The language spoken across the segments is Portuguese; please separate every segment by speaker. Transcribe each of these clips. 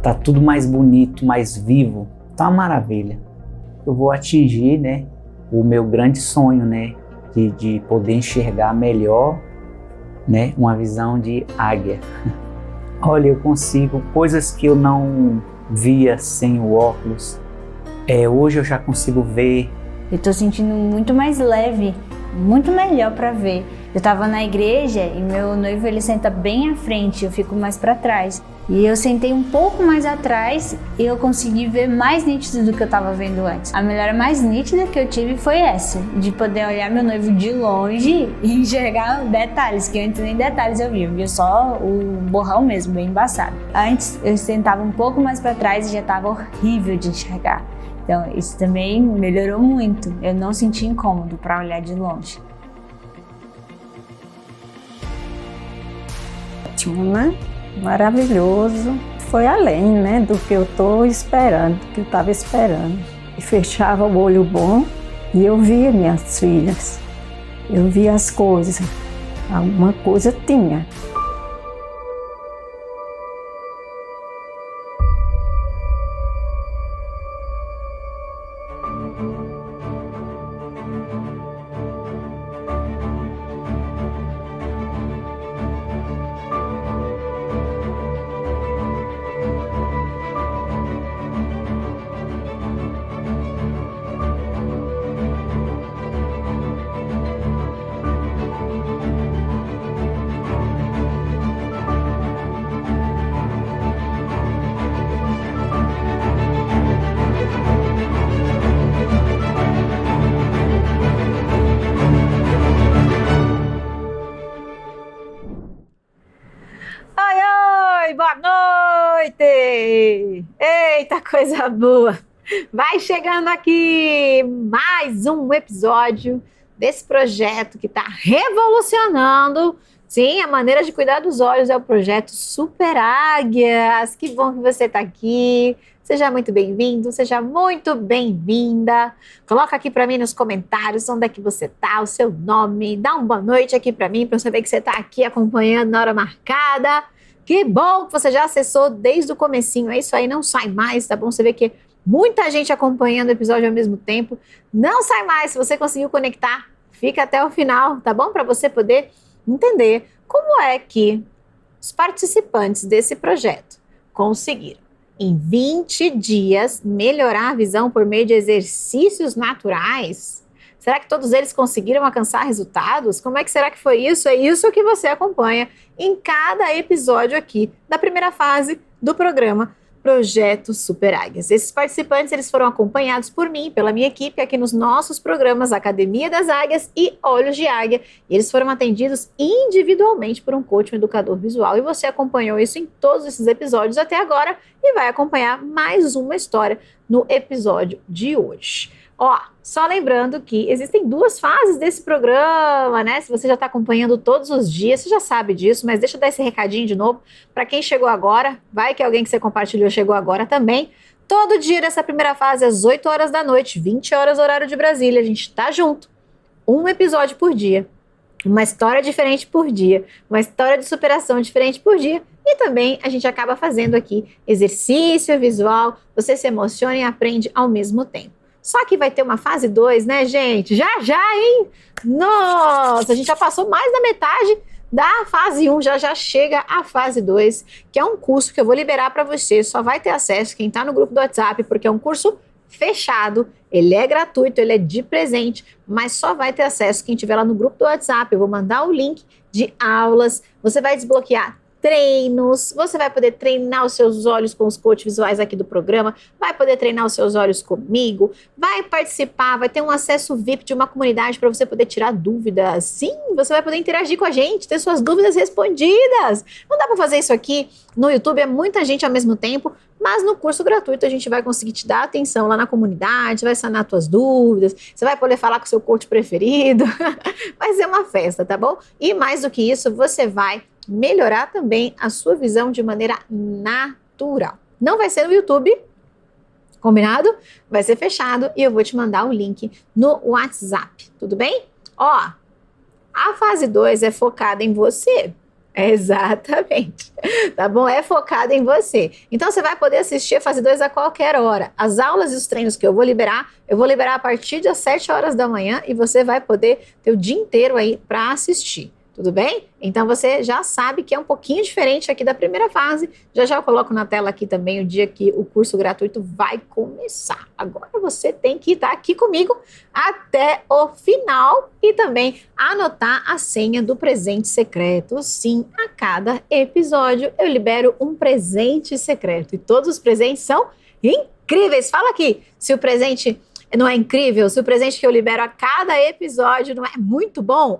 Speaker 1: tá tudo mais bonito, mais vivo, tá uma maravilha. Eu vou atingir, né, o meu grande sonho, né, de poder enxergar melhor, né, uma visão de águia. Olha, eu consigo coisas que eu não via sem o óculos. Hoje eu já consigo ver.
Speaker 2: Eu tô sentindo muito mais leve, muito melhor para ver. Eu tava na igreja e meu noivo ele senta bem à frente, eu fico mais para trás. E eu sentei um pouco mais atrás e eu consegui ver mais nítido do que eu tava vendo antes. A melhora mais nítida que eu tive foi essa, de poder olhar meu noivo de longe e enxergar detalhes, que antes nem detalhes eu via só o borrão mesmo, bem embaçado. Antes eu sentava um pouco mais para trás e já tava horrível de enxergar. Então isso também melhorou muito, eu não senti incômodo para olhar de longe.
Speaker 3: Ótimo, né? Maravilhoso. Foi além, né, do que eu tô esperando, do que eu estava esperando. E fechava o olho bom e eu via minhas filhas. Eu via as coisas. Alguma coisa tinha.
Speaker 4: Boa noite! Eita, coisa boa! Vai chegando aqui mais um episódio desse projeto que está revolucionando, sim, a maneira de cuidar dos olhos. É o projeto Super Águias. Que bom que você está aqui. Seja muito bem-vindo, seja muito bem-vinda. Coloca aqui para mim nos comentários onde é que você está, o seu nome. Dá uma boa noite aqui para mim, para eu saber que você está aqui acompanhando na hora marcada. Que bom que você já acessou desde o comecinho. É isso aí, não sai mais, tá bom? Você vê que muita gente acompanhando o episódio ao mesmo tempo. Não sai mais, se você conseguiu conectar, fica até o final, tá bom? Para você poder entender como é que os participantes desse projeto conseguiram, em 20 dias, melhorar a visão por meio de exercícios naturais. Será que todos eles conseguiram alcançar resultados? Como é que será que foi isso? É isso que você acompanha em cada episódio aqui da primeira fase do programa Projeto Super Águias. Esses participantes eles foram acompanhados por mim, pela minha equipe aqui nos nossos programas Academia das Águias e Olhos de Águia. E eles foram atendidos individualmente por um coach, um educador visual. E você acompanhou isso em todos esses episódios até agora e vai acompanhar mais uma história no episódio de hoje. Ó, só lembrando que existem duas fases desse programa, né? Se você já está acompanhando todos os dias, você já sabe disso, mas deixa eu dar esse recadinho de novo para quem chegou agora. Vai que alguém que você compartilhou chegou agora também. Todo dia dessa primeira fase, às 8 horas da noite, 20 horas horário de Brasília, a gente tá junto. Um episódio por dia, uma história diferente por dia, uma história de superação diferente por dia. E também a gente acaba fazendo aqui exercício visual, você se emociona e aprende ao mesmo tempo. Só que vai ter uma fase 2, né, gente? Já, hein? Nossa, a gente já passou mais da metade da fase 1, já chega a fase 2, que é um curso que eu vou liberar para você. Só vai ter acesso quem está no grupo do WhatsApp, porque é um curso fechado, ele é gratuito, ele é de presente, mas só vai ter acesso quem estiver lá no grupo do WhatsApp. Eu vou mandar o link de aulas, você vai desbloquear treinos, você vai poder treinar os seus olhos com os coaches visuais aqui do programa, vai poder treinar os seus olhos comigo, vai participar, vai ter um acesso VIP de uma comunidade para você poder tirar dúvidas. Sim, você vai poder interagir com a gente, ter suas dúvidas respondidas. Não dá para fazer isso aqui no YouTube, é muita gente ao mesmo tempo, mas no curso gratuito a gente vai conseguir te dar atenção lá na comunidade, vai sanar tuas dúvidas, você vai poder falar com o seu coach preferido, vai ser uma festa, tá bom? E mais do que isso, você vai melhorar também a sua visão de maneira natural. Não vai ser no YouTube, combinado? Vai ser fechado e eu vou te mandar o link no WhatsApp, tudo bem? Ó, a fase 2 é focada em você. Exatamente. Tá bom? É focado em você. Então você vai poder assistir a fase 2 a qualquer hora. As aulas e os treinos que eu vou liberar a partir das 7 horas da manhã e você vai poder ter o dia inteiro aí para assistir. Tudo bem? Então você já sabe que é um pouquinho diferente aqui da primeira fase. Já eu coloco na tela aqui também o dia que o curso gratuito vai começar. Agora você tem que estar aqui comigo até o final e também anotar a senha do presente secreto. Sim, a cada episódio eu libero um presente secreto e todos os presentes são incríveis. Fala aqui se o presente não é incrível, se o presente que eu libero a cada episódio não é muito bom.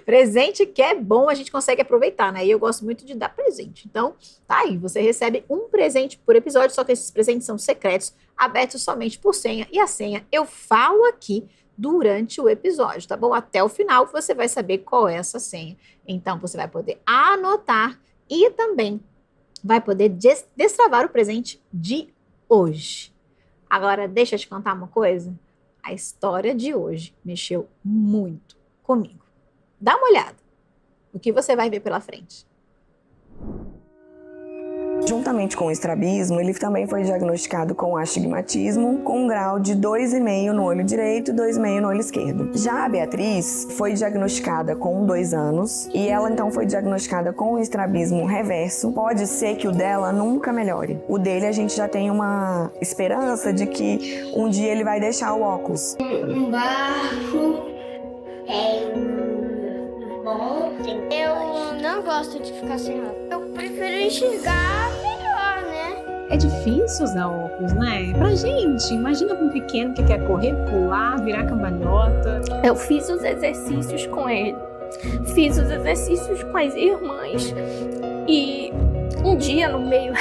Speaker 4: Presente que é bom, a gente consegue aproveitar, né? E eu gosto muito de dar presente. Então, tá aí, você recebe um presente por episódio, só que esses presentes são secretos, abertos somente por senha. E a senha eu falo aqui durante o episódio, tá bom? Até o final você vai saber qual é essa senha. Então, você vai poder anotar e também vai poder destravar o presente de hoje. Agora, deixa eu te contar uma coisa. A história de hoje mexeu muito comigo. Dá uma olhada. O que você vai ver pela frente?
Speaker 5: Juntamente com o estrabismo, ele também foi diagnosticado com astigmatismo, com um grau de 2,5 no olho direito e 2,5 no olho esquerdo. Já a Beatriz foi diagnosticada com 2 anos e ela então foi diagnosticada com o estrabismo reverso. Pode ser que o dela nunca melhore. O dele a gente já tem uma esperança de que um dia ele vai deixar o óculos.
Speaker 6: Um barco Eu não gosto de ficar sem óculos. Eu prefiro enxergar melhor, né?
Speaker 7: É difícil usar óculos, né? Pra gente, imagina pra um pequeno que quer correr, pular, virar cambalhota.
Speaker 8: Eu fiz os exercícios com ele, fiz os exercícios com as irmãs e um dia no meio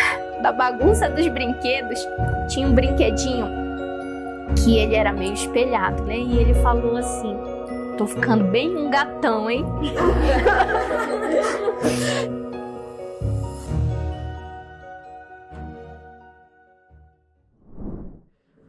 Speaker 8: da bagunça dos brinquedos tinha um brinquedinho que ele era meio espelhado, né? E ele falou assim: tô ficando bem um gatão, hein?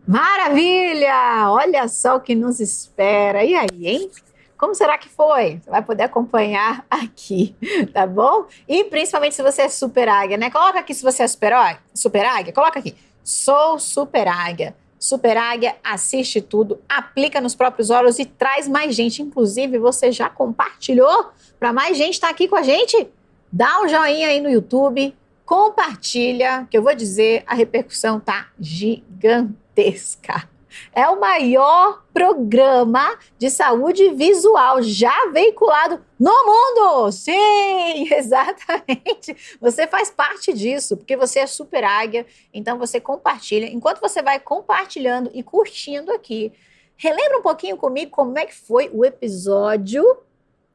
Speaker 4: Maravilha! Olha só o que nos espera. E aí, hein? Como será que foi? Você vai poder acompanhar aqui, tá bom? E principalmente se você é super águia, né? Coloca aqui se você é super águia. Coloca aqui. Sou super águia. Super Águia, assiste tudo, aplica nos próprios olhos e traz mais gente. Inclusive, você já compartilhou para mais gente estar aqui com a gente? Dá um joinha aí no YouTube, compartilha, que eu vou dizer, a repercussão tá gigantesca. É o maior programa de saúde visual já veiculado no mundo. Sim, exatamente. Você faz parte disso, porque você é super águia, então você compartilha. Enquanto você vai compartilhando e curtindo aqui, relembra um pouquinho comigo como é que foi o episódio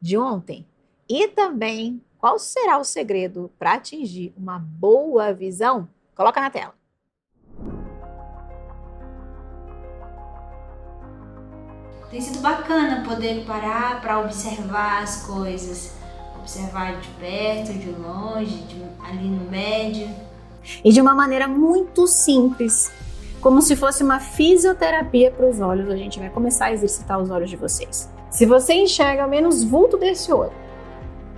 Speaker 4: de ontem. E também, qual será o segredo para atingir uma boa visão? Coloca na tela.
Speaker 2: Tem sido bacana poder parar para observar as coisas, observar de perto, de longe, ali no médio.
Speaker 9: E de uma maneira muito simples, como se fosse uma fisioterapia para os olhos, a gente vai começar a exercitar os olhos de vocês. Se você enxerga menos vulto desse olho,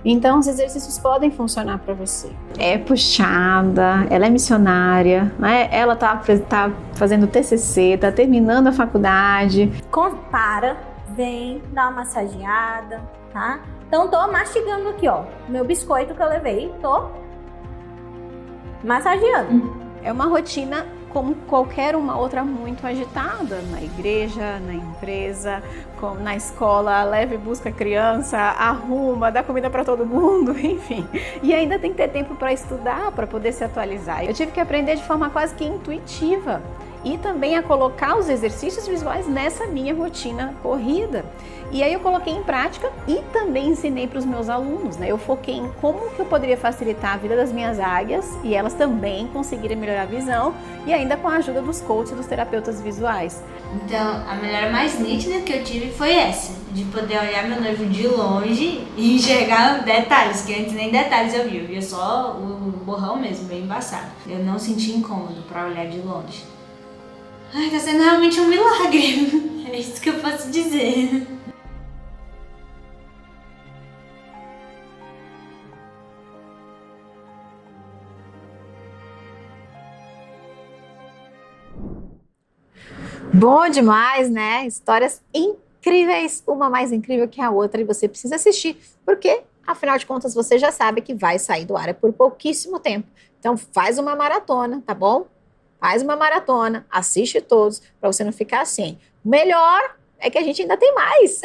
Speaker 9: então os exercícios podem funcionar para você.
Speaker 3: É puxada, ela é missionária, né? Ela tá fazendo TCC, tá terminando a faculdade.
Speaker 9: Compara, vem, dá uma massageada, tá? Então tô mastigando aqui, ó, meu biscoito que eu levei, tô massageando.
Speaker 3: É uma rotina como qualquer uma outra muito agitada, na igreja, na empresa, na escola, leva e busca a criança, arruma, dá comida para todo mundo, enfim. E ainda tem que ter tempo para estudar, para poder se atualizar. Eu tive que aprender de forma quase que intuitiva e também a colocar os exercícios visuais nessa minha rotina corrida. E aí eu coloquei em prática e também ensinei para os meus alunos, né? Eu foquei em como que eu poderia facilitar a vida das minhas águias e elas também conseguirem melhorar a visão e ainda com a ajuda dos coaches e dos terapeutas visuais.
Speaker 2: Então, a melhora mais nítida que eu tive foi essa, de poder olhar meu noivo de longe e enxergar detalhes, que antes nem detalhes eu via só o borrão mesmo, bem embaçado. Eu não senti incômodo para olhar de longe. Ai, tá sendo realmente um milagre, é isso que eu posso dizer.
Speaker 4: Bom demais, né? Histórias incríveis, uma mais incrível que a outra, e você precisa assistir, porque, afinal de contas, você já sabe que vai sair do ar por pouquíssimo tempo. Então, faz uma maratona, tá bom? Faz uma maratona, assiste todos, para você não ficar assim. O melhor é que a gente ainda tem mais.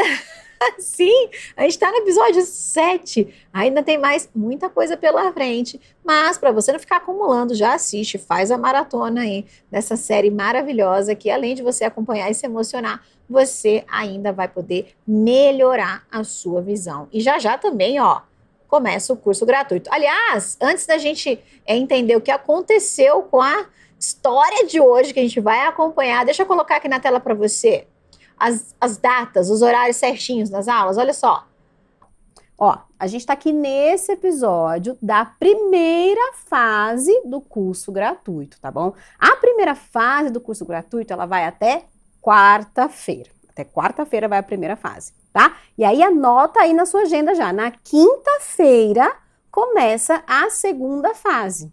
Speaker 4: Sim, a gente está no episódio 7, ainda tem mais muita coisa pela frente, mas para você não ficar acumulando, já assiste, faz a maratona aí dessa série maravilhosa que além de você acompanhar e se emocionar, você ainda vai poder melhorar a sua visão. E já já também, ó, começa o curso gratuito. Aliás, antes da gente entender o que aconteceu com a história de hoje que a gente vai acompanhar, deixa eu colocar aqui na tela para você as datas, os horários certinhos das aulas, olha só.
Speaker 10: Ó, a gente tá aqui nesse episódio da primeira fase do curso gratuito, tá bom? A primeira fase do curso gratuito, ela vai até quarta-feira. Até quarta-feira vai a primeira fase, tá? E aí anota aí na sua agenda já. Na quinta-feira começa a segunda fase.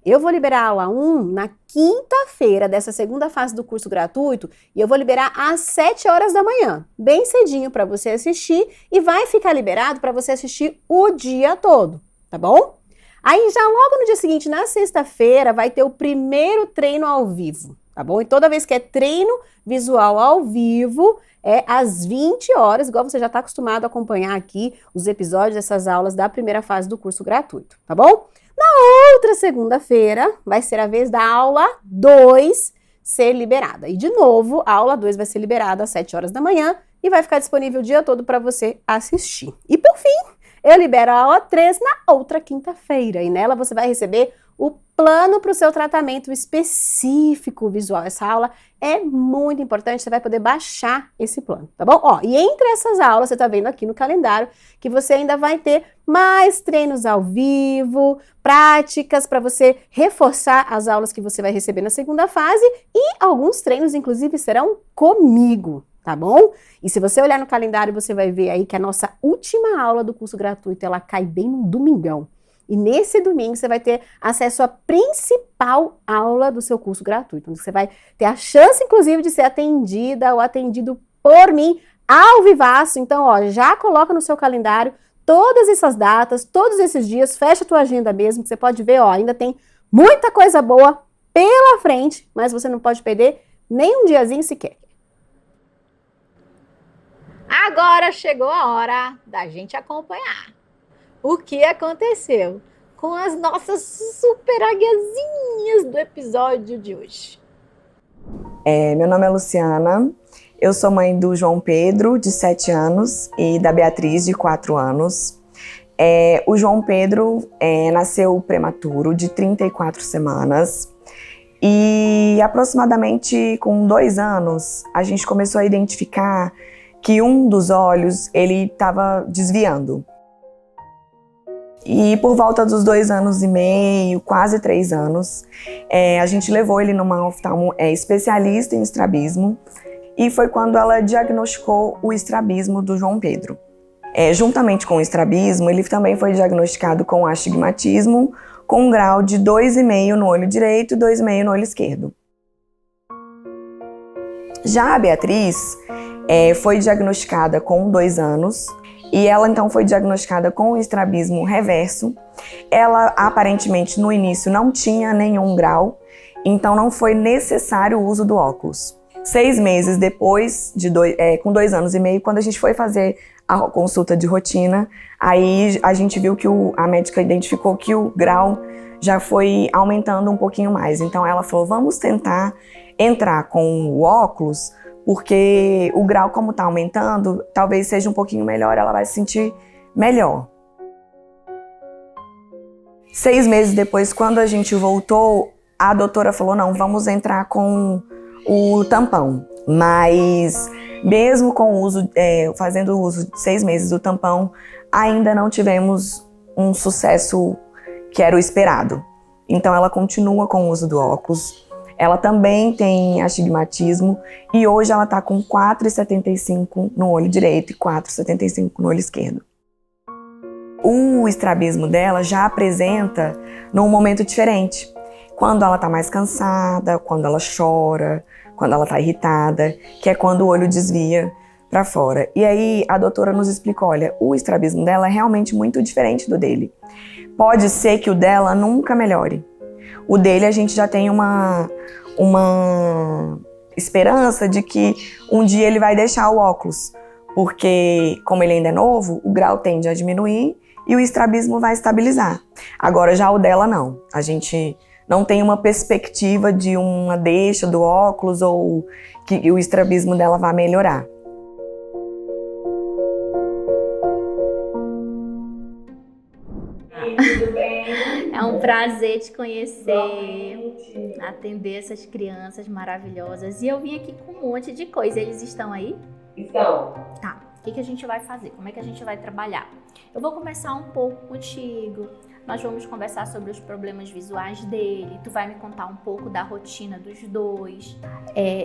Speaker 10: Eu vou liberar a aula 1 na quinta-feira dessa segunda fase do curso gratuito e eu vou liberar às 7 horas da manhã, bem cedinho para você assistir e vai ficar liberado para você assistir o dia todo, tá bom? Aí já logo no dia seguinte, na sexta-feira, vai ter o primeiro treino ao vivo, tá bom? E toda vez que é treino visual ao vivo, é às 20 horas, igual você já está acostumado a acompanhar aqui os episódios dessas aulas da primeira fase do curso gratuito, tá bom? Na outra segunda-feira, vai ser a vez da aula 2 ser liberada. E, de novo, a aula 2 vai ser liberada às 7 horas da manhã e vai ficar disponível o dia todo para você assistir. E, por fim, eu libero a aula 3 na outra quinta-feira. E nela você vai receber o plano para o seu tratamento específico visual. Essa aula é muito importante, você vai poder baixar esse plano, tá bom? Ó, e entre essas aulas, você tá vendo aqui no calendário que você ainda vai ter mais treinos ao vivo, práticas para você reforçar as aulas que você vai receber na segunda fase e alguns treinos, inclusive, serão comigo, tá bom? E se você olhar no calendário, você vai ver aí que a nossa última aula do curso gratuito, ela cai bem no domingão. E nesse domingo você vai ter acesso à principal aula do seu curso gratuito, onde você vai ter a chance, inclusive, de ser atendida ou atendido por mim ao vivaço. Então, ó, já coloca no seu calendário todas essas datas, todos esses dias, fecha a tua agenda mesmo, que você pode ver, ó, ainda tem muita coisa boa pela frente, mas você não pode perder nem um diazinho sequer.
Speaker 4: Agora chegou a hora da gente acompanhar o que aconteceu com as nossas super águiazinhas do episódio de hoje.
Speaker 5: Meu nome é Luciana, eu sou mãe do João Pedro, de 7 anos, e da Beatriz, de 4 anos. O João Pedro nasceu prematuro, de 34 semanas, e aproximadamente com 2 anos, a gente começou a identificar que um dos olhos ele estava desviando. E por volta dos 2 anos e meio, quase 3 anos, a gente levou ele numa oftalmo especialista em estrabismo e foi quando ela diagnosticou o estrabismo do João Pedro. Juntamente com o estrabismo, ele também foi diagnosticado com astigmatismo com um grau de 2,5 no olho direito e 2,5 no olho esquerdo. Já a Beatriz foi diagnosticada com 2 anos, e ela então foi diagnosticada com o estrabismo reverso. Ela aparentemente no início não tinha nenhum grau, então não foi necessário o uso do óculos. 6 meses depois, com 2 anos e meio, quando a gente foi fazer a consulta de rotina, aí a gente viu que a médica identificou que o grau já foi aumentando um pouquinho mais. Então ela falou, vamos tentar entrar com o óculos, porque o grau, como está aumentando, talvez seja um pouquinho melhor, ela vai se sentir melhor. 6 meses depois, quando a gente voltou, a doutora falou, não, vamos entrar com o tampão. Mas mesmo com o uso, fazendo o uso de 6 meses do tampão, ainda não tivemos um sucesso que era o esperado. Então ela continua com o uso do óculos. Ela também tem astigmatismo e hoje ela está com 4,75 no olho direito e 4,75 no olho esquerdo. O estrabismo dela já apresenta num momento diferente. Quando ela está mais cansada, quando ela chora, quando ela tá irritada, que é quando o olho desvia para fora. E aí a doutora nos explicou, olha, o estrabismo dela é realmente muito diferente do dele. Pode ser que o dela nunca melhore. O dele a gente já tem uma esperança de que um dia ele vai deixar o óculos, porque como ele ainda é novo, o grau tende a diminuir e o estrabismo vai estabilizar. Agora já o dela não. A gente não tem uma perspectiva de uma deixa do óculos ou que o estrabismo dela vai melhorar.
Speaker 8: É um prazer te conhecer, atender essas crianças maravilhosas. E eu vim aqui com um monte de coisa. Eles estão aí?
Speaker 5: Estão.
Speaker 8: Tá. O que a gente vai fazer? Como é que a gente vai trabalhar? Eu vou conversar um pouco contigo. Nós vamos conversar sobre os problemas visuais dele. Tu vai me contar um pouco da rotina dos dois.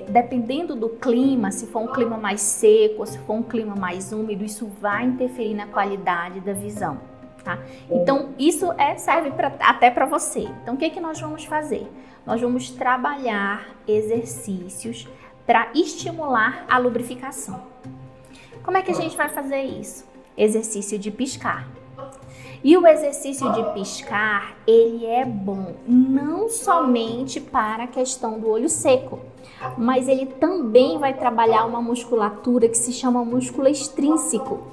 Speaker 8: Dependendo do clima, se for um clima mais seco, se for um clima mais úmido, isso vai interferir na qualidade da visão. Tá? Então, isso serve até para você. Então, o que nós vamos fazer? Nós vamos trabalhar exercícios para estimular a lubrificação. Como é que a gente vai fazer isso? Exercício de piscar. E o exercício de piscar, ele é bom não somente para a questão do olho seco, mas ele também vai trabalhar uma musculatura que se chama músculo extrínseco.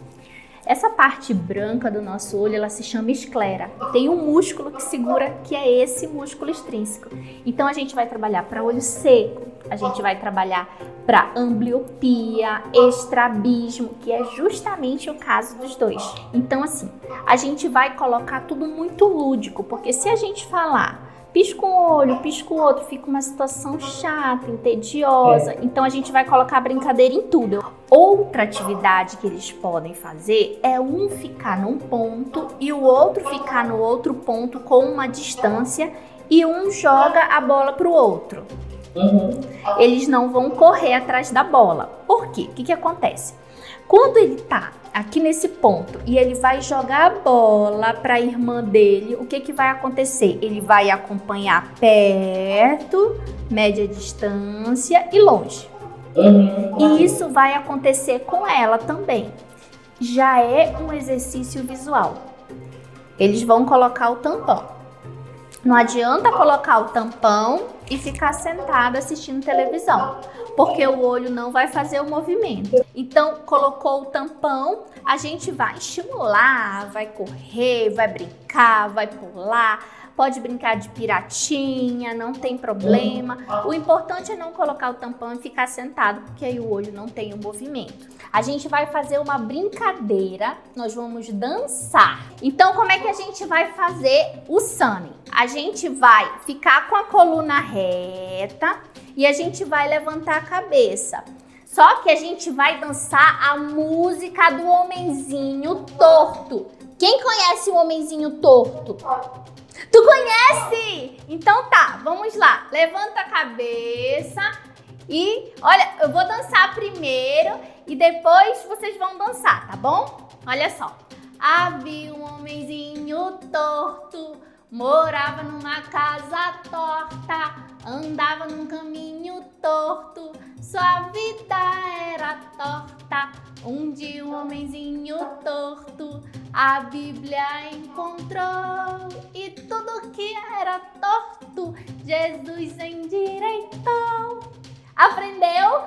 Speaker 8: Essa parte branca do nosso olho, ela se chama esclera. Tem um músculo que segura, que é esse músculo extrínseco. Então, a gente vai trabalhar para olho seco, a gente vai trabalhar para ambliopia, estrabismo, que é justamente o caso dos dois. Então, assim, a gente vai colocar tudo muito lúdico, porque se a gente falar pisca um olho, pisca o outro, fica uma situação chata, entediosa. Então a gente vai colocar brincadeira em tudo. Outra atividade que eles podem fazer é um ficar num ponto e o outro ficar no outro ponto com uma distância e um joga a bola pro outro. Eles não vão correr atrás da bola. Por quê? O que acontece? Quando ele tá aqui nesse ponto e ele vai jogar a bola para a irmã dele, o que vai acontecer? Ele vai acompanhar perto, média distância e longe. E isso vai acontecer com ela também. Já é um exercício visual. Eles vão colocar o tampão. Não adianta colocar o tampão e ficar sentado assistindo televisão, porque o olho não vai fazer o movimento. Então, colocou o tampão, a gente vai estimular, vai correr, vai brincar, vai pular, pode brincar de piratinha, não tem problema. O importante é não colocar o tampão e ficar sentado, porque aí o olho não tem o movimento. A gente vai fazer uma brincadeira, nós vamos dançar. Então, como é que a gente vai fazer o sunning? A gente vai ficar com a coluna reta e a gente vai levantar a cabeça. Só que a gente vai dançar a música do homenzinho torto. Quem conhece o homenzinho torto? Tu conhece? Então tá, vamos lá. Levanta a cabeça e, olha, eu vou dançar primeiro e depois vocês vão dançar, tá bom? Olha só. Havia um homenzinho torto, morava numa casa torta, andava num caminho torto, sua vida era torta. Um dia um homenzinho torto a Bíblia encontrou e tudo que era torto Jesus endireitou. Aprendeu?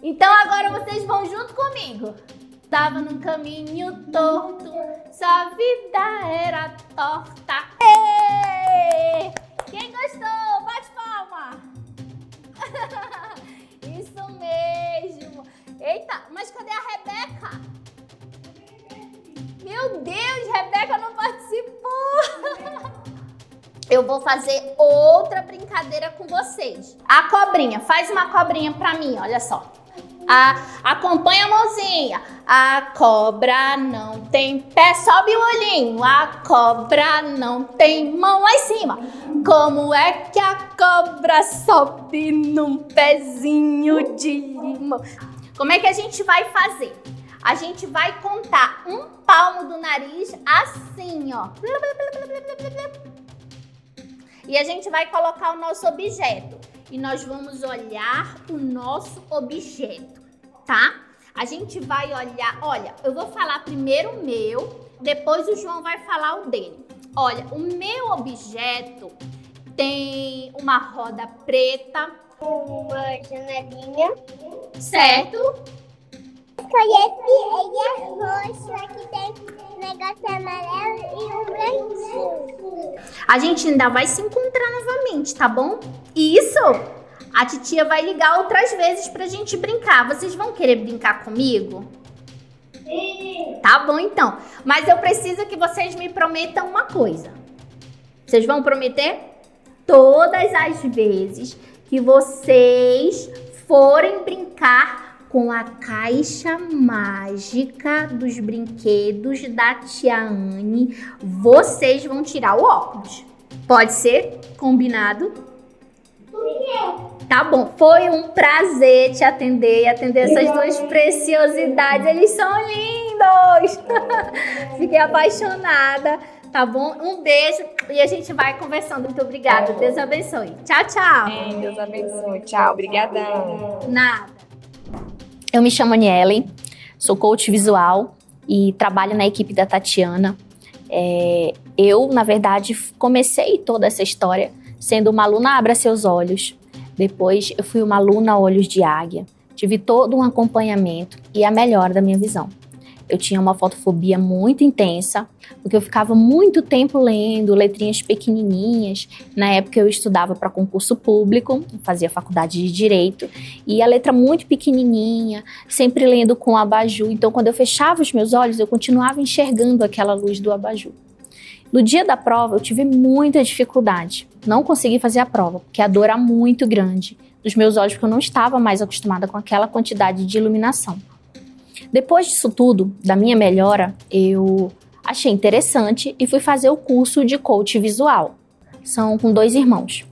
Speaker 8: Então agora vocês vão junto comigo. Tava num caminho torto, sua vida era torta. Ei! Quem gostou? Bate palma! Isso mesmo! Eita, mas cadê a Rebeca? Meu Deus, Rebeca não participou! Eu vou fazer outra brincadeira com vocês. A cobrinha, faz uma cobrinha pra mim, olha só. Acompanha a mãozinha. A cobra não tem pé, sobe o olhinho. A cobra não tem mão lá em cima. Como é que a cobra sobe num pezinho de limão? Como é que a gente vai fazer? A gente vai contar um palmo do nariz assim, ó. E a gente vai colocar o nosso objeto. e nós vamos olhar o nosso objeto, tá? A gente vai olhar, olha, eu vou falar primeiro o meu, depois o João vai falar o dele. Olha, o meu objeto tem uma roda preta,
Speaker 6: uma janelinha,
Speaker 8: certo?
Speaker 6: ele é roxo, aqui tem um negócio amarelo e um branquinho.
Speaker 8: A gente ainda vai se encontrar novamente, tá bom? Isso! A titia vai ligar outras vezes pra gente brincar. Vocês vão querer brincar comigo?
Speaker 6: Sim.
Speaker 8: Tá bom, então. Mas eu preciso que vocês me prometam uma coisa. Vocês vão prometer? Todas as vezes que vocês forem brincar com a caixa mágica dos brinquedos da tia Anne, vocês vão tirar o óculos. Pode ser? Combinado? Tá bom, foi um prazer te atender e atender essas duas preciosidades. Eles são lindos! Fiquei apaixonada, tá bom? Um beijo e a gente vai conversando. Muito obrigada. Deus abençoe. Tchau, tchau.
Speaker 5: Deus abençoe. Tchau, obrigadão.
Speaker 8: Nada. Eu me chamo Aniele, sou coach visual e trabalho na equipe da Tatiana. Eu, na verdade, comecei toda essa história sendo uma aluna Abra Seus Olhos. Depois eu fui uma aluna Olhos de Águia. Tive todo um acompanhamento e a melhora da minha visão. Eu tinha uma fotofobia muito intensa, porque eu ficava muito tempo lendo letrinhas pequenininhas. Na época eu estudava para concurso público, fazia faculdade de Direito, e a letra muito pequenininha, sempre lendo com abajur. Então, quando eu fechava os meus olhos, eu continuava enxergando aquela luz do abajur. No dia da prova, eu tive muita dificuldade. Não consegui fazer a prova, porque a dor era muito grande dos meus olhos, porque eu não estava mais acostumada com aquela quantidade de iluminação. Depois disso tudo, da minha melhora, eu achei interessante e fui fazer o curso de coach visual. São com 2 irmãos.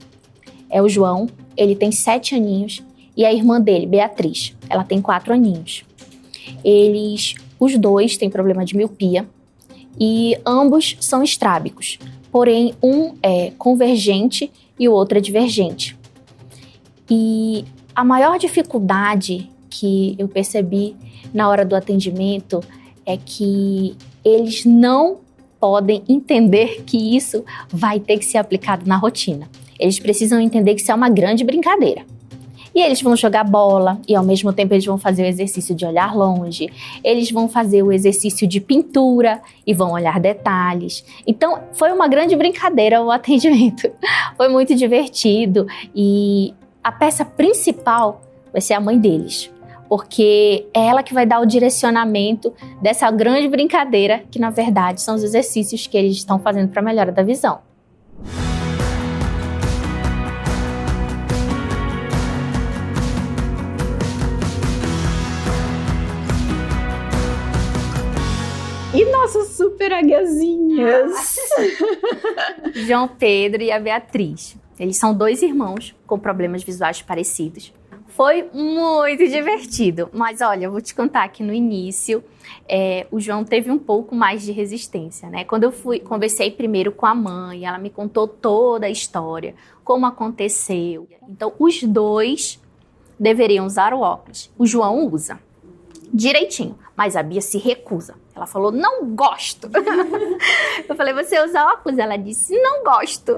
Speaker 8: É o João, ele tem 7 aninhos, e a irmã dele, Beatriz, ela tem 4 aninhos. Os dois têm problema de miopia e ambos são estrábicos, porém um é convergente e o outro é divergente. E a maior dificuldade que eu percebi na hora do atendimento é que eles não podem entender que isso vai ter que ser aplicado na rotina. Eles precisam entender que isso é uma grande brincadeira. E eles vão jogar bola e ao mesmo tempo eles vão fazer o exercício de olhar longe, eles vão fazer o exercício de pintura e vão olhar detalhes. Então foi uma grande brincadeira o atendimento. Foi muito divertido e a peça principal vai ser a mãe deles, porque é ela que vai dar o direcionamento dessa grande brincadeira, que na verdade são os exercícios que eles estão fazendo para a melhora da visão.
Speaker 7: E nossas super águiazinhas?
Speaker 8: João Pedro e a Beatriz. Eles são 2 irmãos com problemas visuais parecidos. Foi muito divertido, mas olha, eu vou te contar que no início o João teve um pouco mais de resistência, né? Quando eu conversei primeiro com a mãe, ela me contou toda a história, como aconteceu. Então, os 2 deveriam usar o óculos. O João usa direitinho, mas a Bia se recusa. Ela falou, não gosto. Eu falei, você usa óculos? Ela disse, não gosto.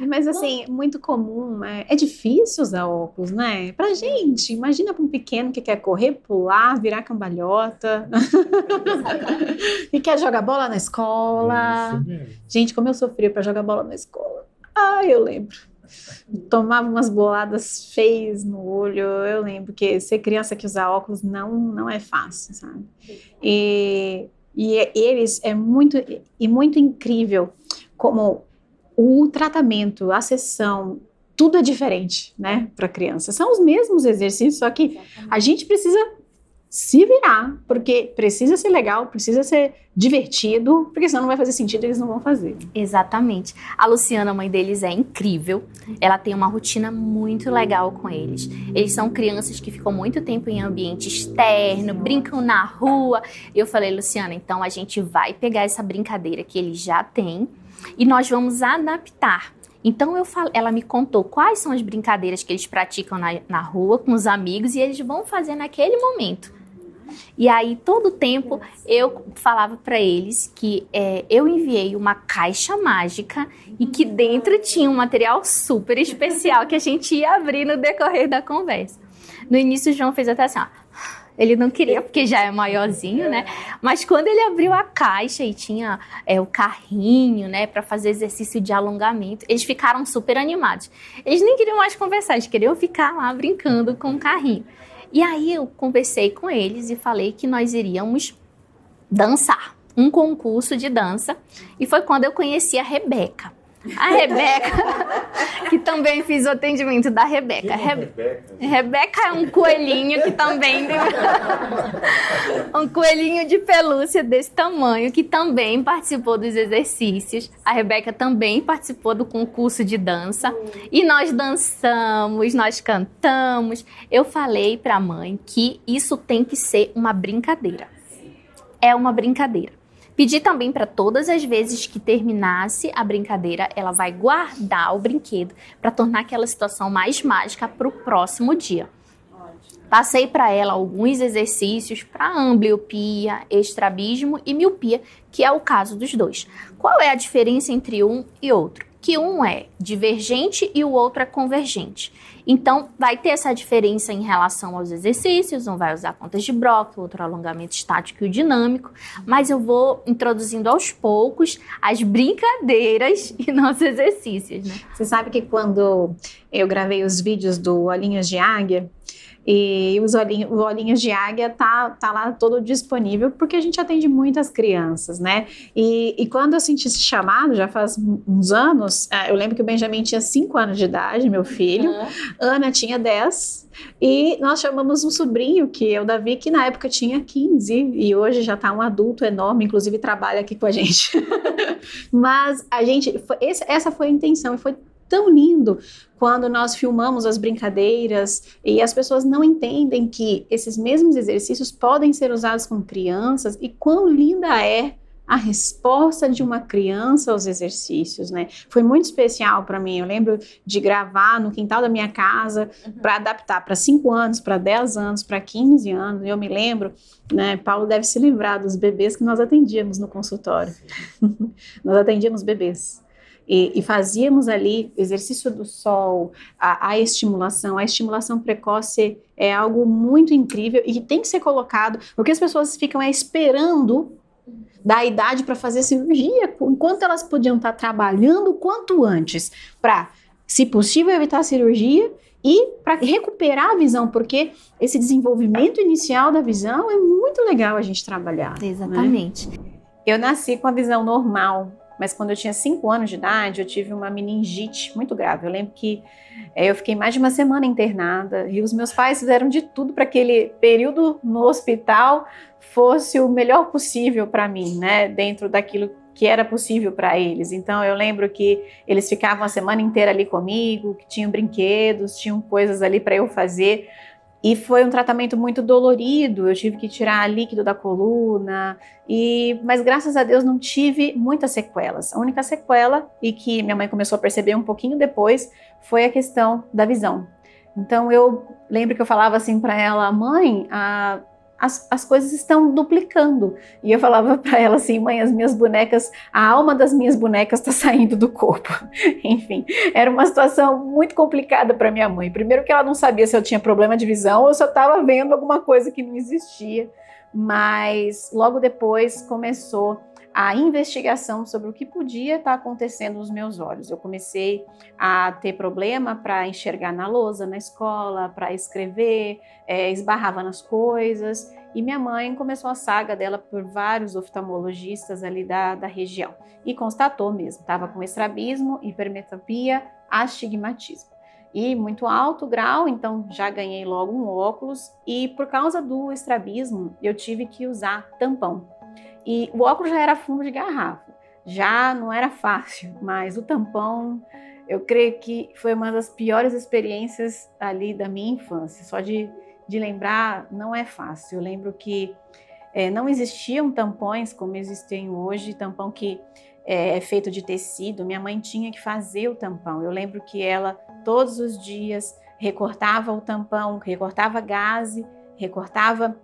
Speaker 7: Mas assim, muito comum, é difícil usar óculos, né? Pra gente, imagina pra um pequeno que quer correr, pular, virar cambalhota. E quer jogar bola na escola. Gente, como eu sofria pra jogar bola na escola. Eu lembro. Tomava umas boladas feias no olho. Eu lembro que ser criança que usa óculos não é fácil, sabe? E eles é muito incrível como o tratamento, a sessão, tudo é diferente, né, para criança. São os mesmos exercícios, só que a gente precisa se virar, porque precisa ser legal, precisa ser divertido, porque senão não vai fazer sentido, eles não vão fazer.
Speaker 8: Exatamente. A Luciana, a mãe deles, é incrível. Ela tem uma rotina muito legal com eles. Eles são crianças que ficam muito tempo em ambiente externo, brincam na rua. Eu falei, Luciana, então a gente vai pegar essa brincadeira que eles já têm e nós vamos adaptar. Então ela me contou quais são as brincadeiras que eles praticam na rua com os amigos e eles vão fazer naquele momento. E aí, todo tempo, eu falava para eles que eu enviei uma caixa mágica e que dentro tinha um material super especial que a gente ia abrir no decorrer da conversa. No início, o João fez até assim, ó. Ele não queria, porque já é maiorzinho, né? Mas quando ele abriu a caixa e tinha o carrinho, né, para fazer exercício de alongamento, eles ficaram super animados. Eles nem queriam mais conversar, eles queriam ficar lá brincando com o carrinho. E aí eu conversei com eles e falei que nós iríamos dançar, um concurso de dança. E foi quando eu conheci a Rebeca. A Rebeca, que também fiz o atendimento da Rebeca. Rebeca é um coelhinho que também... um coelhinho de pelúcia desse tamanho, que também participou dos exercícios. A Rebeca também participou do concurso de dança. E nós dançamos, nós cantamos. Eu falei para a mãe que isso tem que ser uma brincadeira. É uma brincadeira. Pedi também para todas as vezes que terminasse a brincadeira, ela vai guardar o brinquedo para tornar aquela situação mais mágica para o próximo dia. Passei para ela alguns exercícios para ambliopia, estrabismo e miopia, que é o caso dos dois. Qual é a diferença entre um e outro? Que um é divergente e o outro é convergente. Então, vai ter essa diferença em relação aos exercícios, um vai usar contas de Broca, outro alongamento estático e dinâmico, mas eu vou introduzindo aos poucos as brincadeiras e nossos exercícios, né?
Speaker 7: Você sabe que quando eu gravei os vídeos do Olhinhos de Águia, e o Olhinhos de Águia tá lá todo disponível, porque a gente atende muitas crianças, né? E quando eu senti esse chamado, já faz uns anos, eu lembro que o Benjamin tinha 5 anos de idade, meu filho, Ana tinha 10, e nós chamamos um sobrinho, que é o Davi, que na época tinha 15, e hoje já tá um adulto enorme, inclusive trabalha aqui com a gente. Mas essa foi a intenção, e foi tão lindo quando nós filmamos as brincadeiras e as pessoas não entendem que esses mesmos exercícios podem ser usados com crianças e quão linda é a resposta de uma criança aos exercícios, né? Foi muito especial para mim. Eu lembro de gravar no quintal da minha casa para adaptar para 5 anos, para 10 anos, para 15 anos. Eu me lembro, né? Paulo deve se lembrar dos bebês que nós atendíamos no consultório. Nós atendíamos bebês. E fazíamos ali exercício do sol, a estimulação precoce é algo muito incrível e que tem que ser colocado, porque as pessoas ficam esperando da idade para fazer cirurgia, enquanto elas podiam estar trabalhando o quanto antes, para, se possível, evitar a cirurgia e para recuperar a visão, porque esse desenvolvimento inicial da visão é muito legal a gente trabalhar.
Speaker 8: Exatamente.
Speaker 7: Né? Eu nasci com a visão normal, mas quando eu tinha 5 anos de idade, eu tive uma meningite muito grave. Eu lembro que eu fiquei mais de uma semana internada e os meus pais fizeram de tudo para que aquele período no hospital fosse o melhor possível para mim, né? Dentro daquilo que era possível para eles. Então eu lembro que eles ficavam a semana inteira ali comigo, que tinham brinquedos, tinham coisas ali para eu fazer. E foi um tratamento muito dolorido, eu tive que tirar líquido da coluna, mas graças a Deus não tive muitas sequelas. A única sequela, e que minha mãe começou a perceber um pouquinho depois, foi a questão da visão. Então eu lembro que eu falava assim para ela, mãe, as coisas estão duplicando. E eu falava para ela assim, mãe, as minhas bonecas, a alma das minhas bonecas está saindo do corpo. Enfim, era uma situação muito complicada para minha mãe. Primeiro que ela não sabia se eu tinha problema de visão ou se eu estava vendo alguma coisa que não existia. Mas logo depois começou a investigação sobre o que podia estar acontecendo nos meus olhos. Eu comecei a ter problema para enxergar na lousa, na escola, para escrever, esbarrava nas coisas. E minha mãe começou a saga dela por vários oftalmologistas ali da região. E constatou mesmo, estava com estrabismo, hipermetropia, astigmatismo. E muito alto grau, então já ganhei logo um óculos. E por causa do estrabismo, eu tive que usar tampão. E o óculos já era fundo de garrafa, já não era fácil, mas o tampão, eu creio que foi uma das piores experiências ali da minha infância. Só de lembrar, não é fácil. Eu lembro que não existiam tampões como existem hoje, tampão que
Speaker 9: é feito de tecido, minha mãe tinha que fazer o tampão. Eu lembro que ela, todos os dias, recortava o tampão, recortava gaze, recortava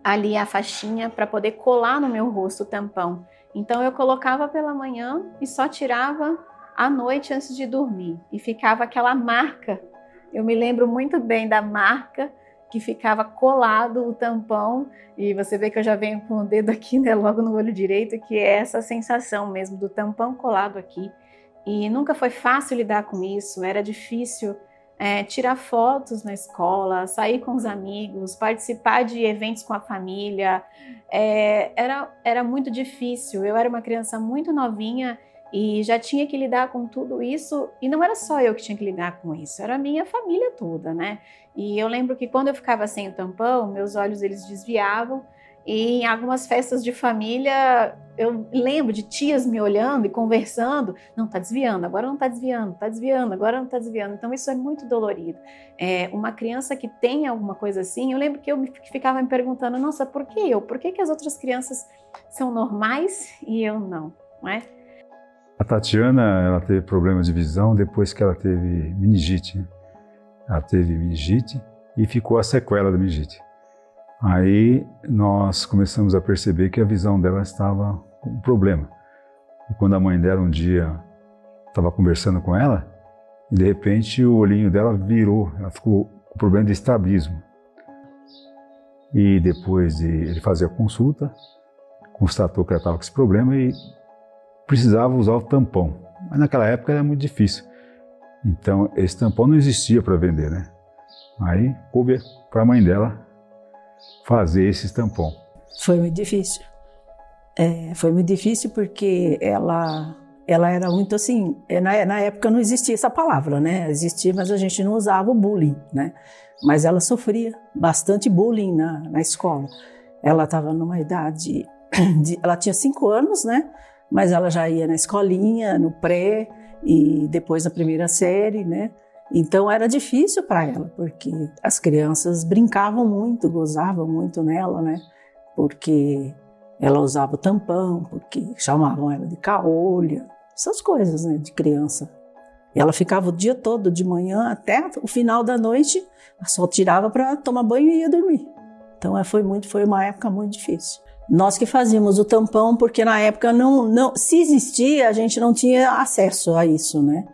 Speaker 9: ali a faixinha para poder colar no meu rosto o tampão. Então eu colocava pela manhã e só tirava à noite antes de dormir. E ficava aquela marca. Eu me lembro muito bem da marca que ficava colado o tampão. E você vê que eu já venho com o dedo aqui, né, logo no olho direito, que é essa sensação mesmo do tampão colado aqui. E nunca foi fácil lidar com isso, era difícil tirar fotos na escola, sair com os amigos, participar de eventos com a família. Era muito difícil. Eu era uma criança muito novinha e já tinha que lidar com tudo isso, e não era só eu que tinha que lidar com isso, era a minha família toda, né? E eu lembro que quando eu ficava sem o tampão, meus olhos eles desviavam, e em algumas festas de família, eu lembro de tias me olhando e conversando, não, tá desviando, agora não tá desviando, tá desviando, agora não tá desviando. Então isso é muito dolorido. Uma criança que tem alguma coisa assim, eu lembro que eu ficava me perguntando, nossa, por que eu? Por que as outras crianças são normais e eu não, não é?
Speaker 11: A Tatiana, ela teve problemas de visão depois que ela teve meningite, né? Ela teve meningite e ficou a sequela da meningite. Aí nós começamos a perceber que a visão dela estava com um problema. E quando a mãe dela um dia estava conversando com ela, e de repente o olhinho dela virou, ela ficou com problema de estrabismo. E depois de ele fazer a consulta, constatou que ela estava com esse problema e precisava usar o tampão. Mas naquela época era muito difícil. Então esse tampão não existia para vender, né? Aí coube para a mãe dela fazer esse tampão.
Speaker 3: Foi muito difícil. Foi muito difícil porque ela era muito assim, na época não existia essa palavra, né? Existia, mas a gente não usava o bullying, né? Mas ela sofria bastante bullying na escola. Ela estava numa idade, ela tinha 5 anos, né? Mas ela já ia na escolinha, no pré e depois na primeira série, né? Então era difícil para ela, porque as crianças brincavam muito, gozavam muito nela, né? Porque ela usava o tampão, porque chamavam ela de caolha, essas coisas, né, de criança. E ela ficava o dia todo, de manhã até o final da noite, só tirava para tomar banho e ia dormir. Então foi uma época muito difícil. Nós que fazíamos o tampão, porque na época se existia, a gente não tinha acesso a isso, né?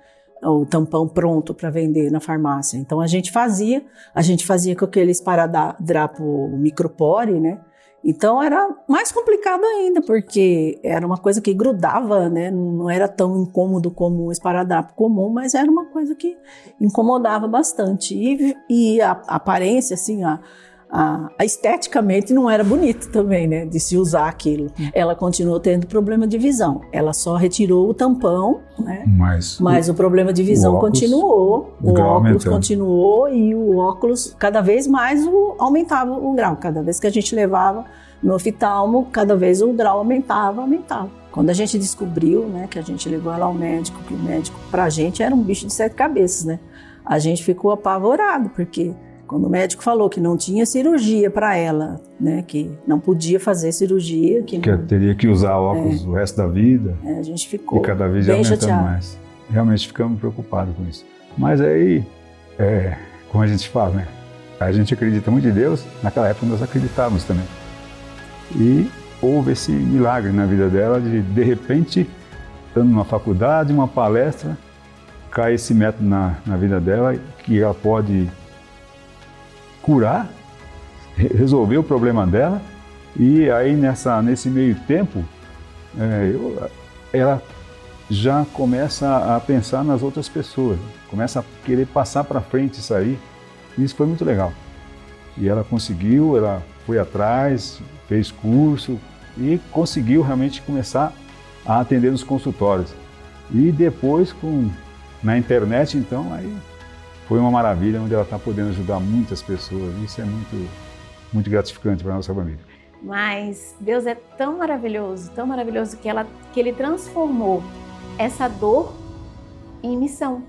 Speaker 3: O tampão pronto para vender na farmácia. Então a gente fazia com aquele esparadrapo micropore, né? Então era mais complicado ainda, porque era uma coisa que grudava, né? Não era tão incômodo como um esparadrapo comum, mas era uma coisa que incomodava bastante. E a aparência, assim, esteticamente não era bonito também, né, de se usar aquilo. Ela continuou tendo problema de visão. Ela só retirou o tampão, né? Mas o problema de visão continuou. O óculos continuou e o óculos cada vez mais aumentava o grau. Cada vez que a gente levava no oftalmo, cada vez o grau aumentava. Quando a gente descobriu, né, que a gente levou ela ao médico, que o médico pra gente era um bicho de 7 cabeças, né? A gente ficou apavorado, porque quando o médico falou que não tinha cirurgia para ela, né, que não podia fazer cirurgia, que
Speaker 11: teria que usar óculos o resto da vida,
Speaker 3: a gente ficou
Speaker 11: e cada vez
Speaker 3: bem
Speaker 11: aumentando
Speaker 3: chateado.
Speaker 11: Mais. Realmente ficamos preocupados com isso. Mas aí, como a gente fala, né, a gente acredita muito em Deus, naquela época nós acreditávamos também. E houve esse milagre na vida dela de repente, estando numa faculdade, uma palestra, cai esse método na vida dela, que ela pode curar, resolver o problema dela, e aí nesse meio tempo ela já começa a pensar nas outras pessoas, começa a querer passar para frente isso aí, e isso foi muito legal. E ela conseguiu, ela foi atrás, fez curso e conseguiu realmente começar a atender nos consultórios. E depois na internet, então, aí foi uma maravilha, onde ela está podendo ajudar muitas pessoas. Isso é muito, muito gratificante para a nossa família.
Speaker 9: Mas Deus é tão maravilhoso que Ele transformou essa dor em missão.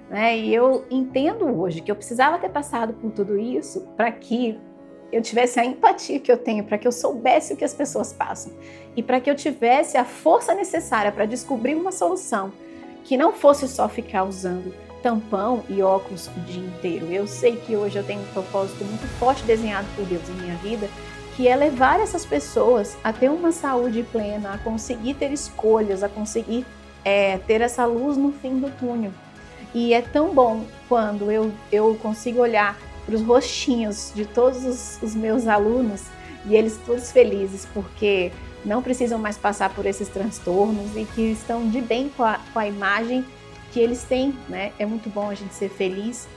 Speaker 9: Né? E eu entendo hoje que eu precisava ter passado por tudo isso para que eu tivesse a empatia que eu tenho, para que eu soubesse o que as pessoas passam e para que eu tivesse a força necessária para descobrir uma solução que não fosse só ficar usando tampão e óculos o dia inteiro. Eu sei que hoje eu tenho um propósito muito forte desenhado por Deus em minha vida, que é levar essas pessoas a ter uma saúde plena, a conseguir ter escolhas, a conseguir ter essa luz no fim do túnel. E é tão bom quando eu consigo olhar para os rostinhos de todos os meus alunos e eles todos felizes, porque não precisam mais passar por esses transtornos e que estão de bem com a imagem que eles têm, né? É muito bom a gente ser feliz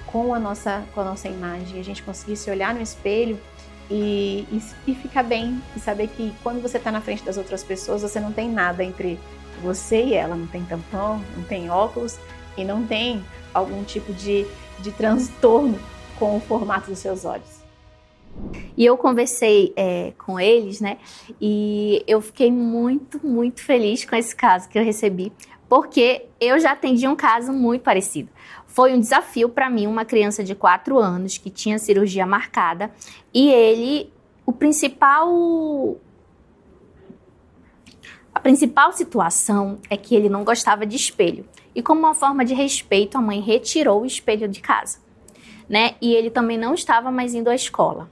Speaker 9: com a nossa imagem, a gente conseguir se olhar no espelho e ficar bem, e saber que quando você está na frente das outras pessoas, você não tem nada entre você e ela, não tem tampão, não tem óculos e não tem algum tipo de transtorno com o formato dos seus olhos.
Speaker 8: E eu conversei com eles, né? E eu fiquei muito, muito feliz com esse caso que eu recebi, porque eu já atendi um caso muito parecido. Foi um desafio para mim, uma criança de 4 anos que tinha cirurgia marcada e a principal situação é que ele não gostava de espelho. E como uma forma de respeito, a mãe retirou o espelho de casa, né? E ele também não estava mais indo à escola.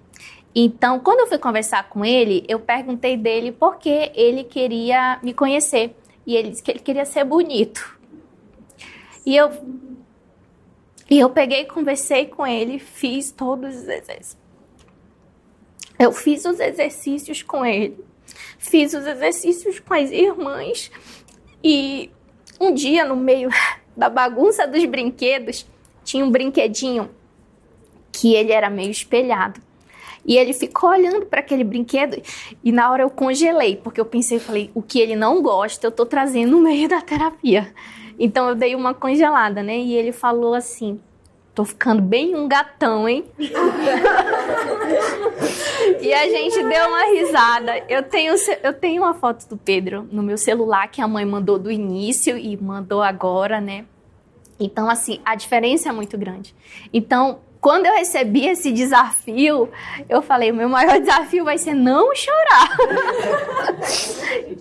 Speaker 8: Então, quando eu fui conversar com ele, eu perguntei dele por que ele queria me conhecer. E ele disse que ele queria ser bonito. E eu peguei e conversei com ele, fiz todos os exercícios. Eu fiz os exercícios com ele, fiz os exercícios com as irmãs. E um dia, no meio da bagunça dos brinquedos, tinha um brinquedinho que ele era meio espelhado. E ele ficou olhando para aquele brinquedo e na hora eu congelei, porque eu falei, o que ele não gosta eu tô trazendo no meio da terapia. Então eu dei uma congelada, né? E ele falou assim, tô ficando bem um gatão, hein? E a gente deu uma risada. Eu tenho uma foto do Pedro no meu celular que a mãe mandou do início e mandou agora, né? Então, assim, a diferença é muito grande. Então, quando eu recebi esse desafio, eu falei, o meu maior desafio vai ser não chorar.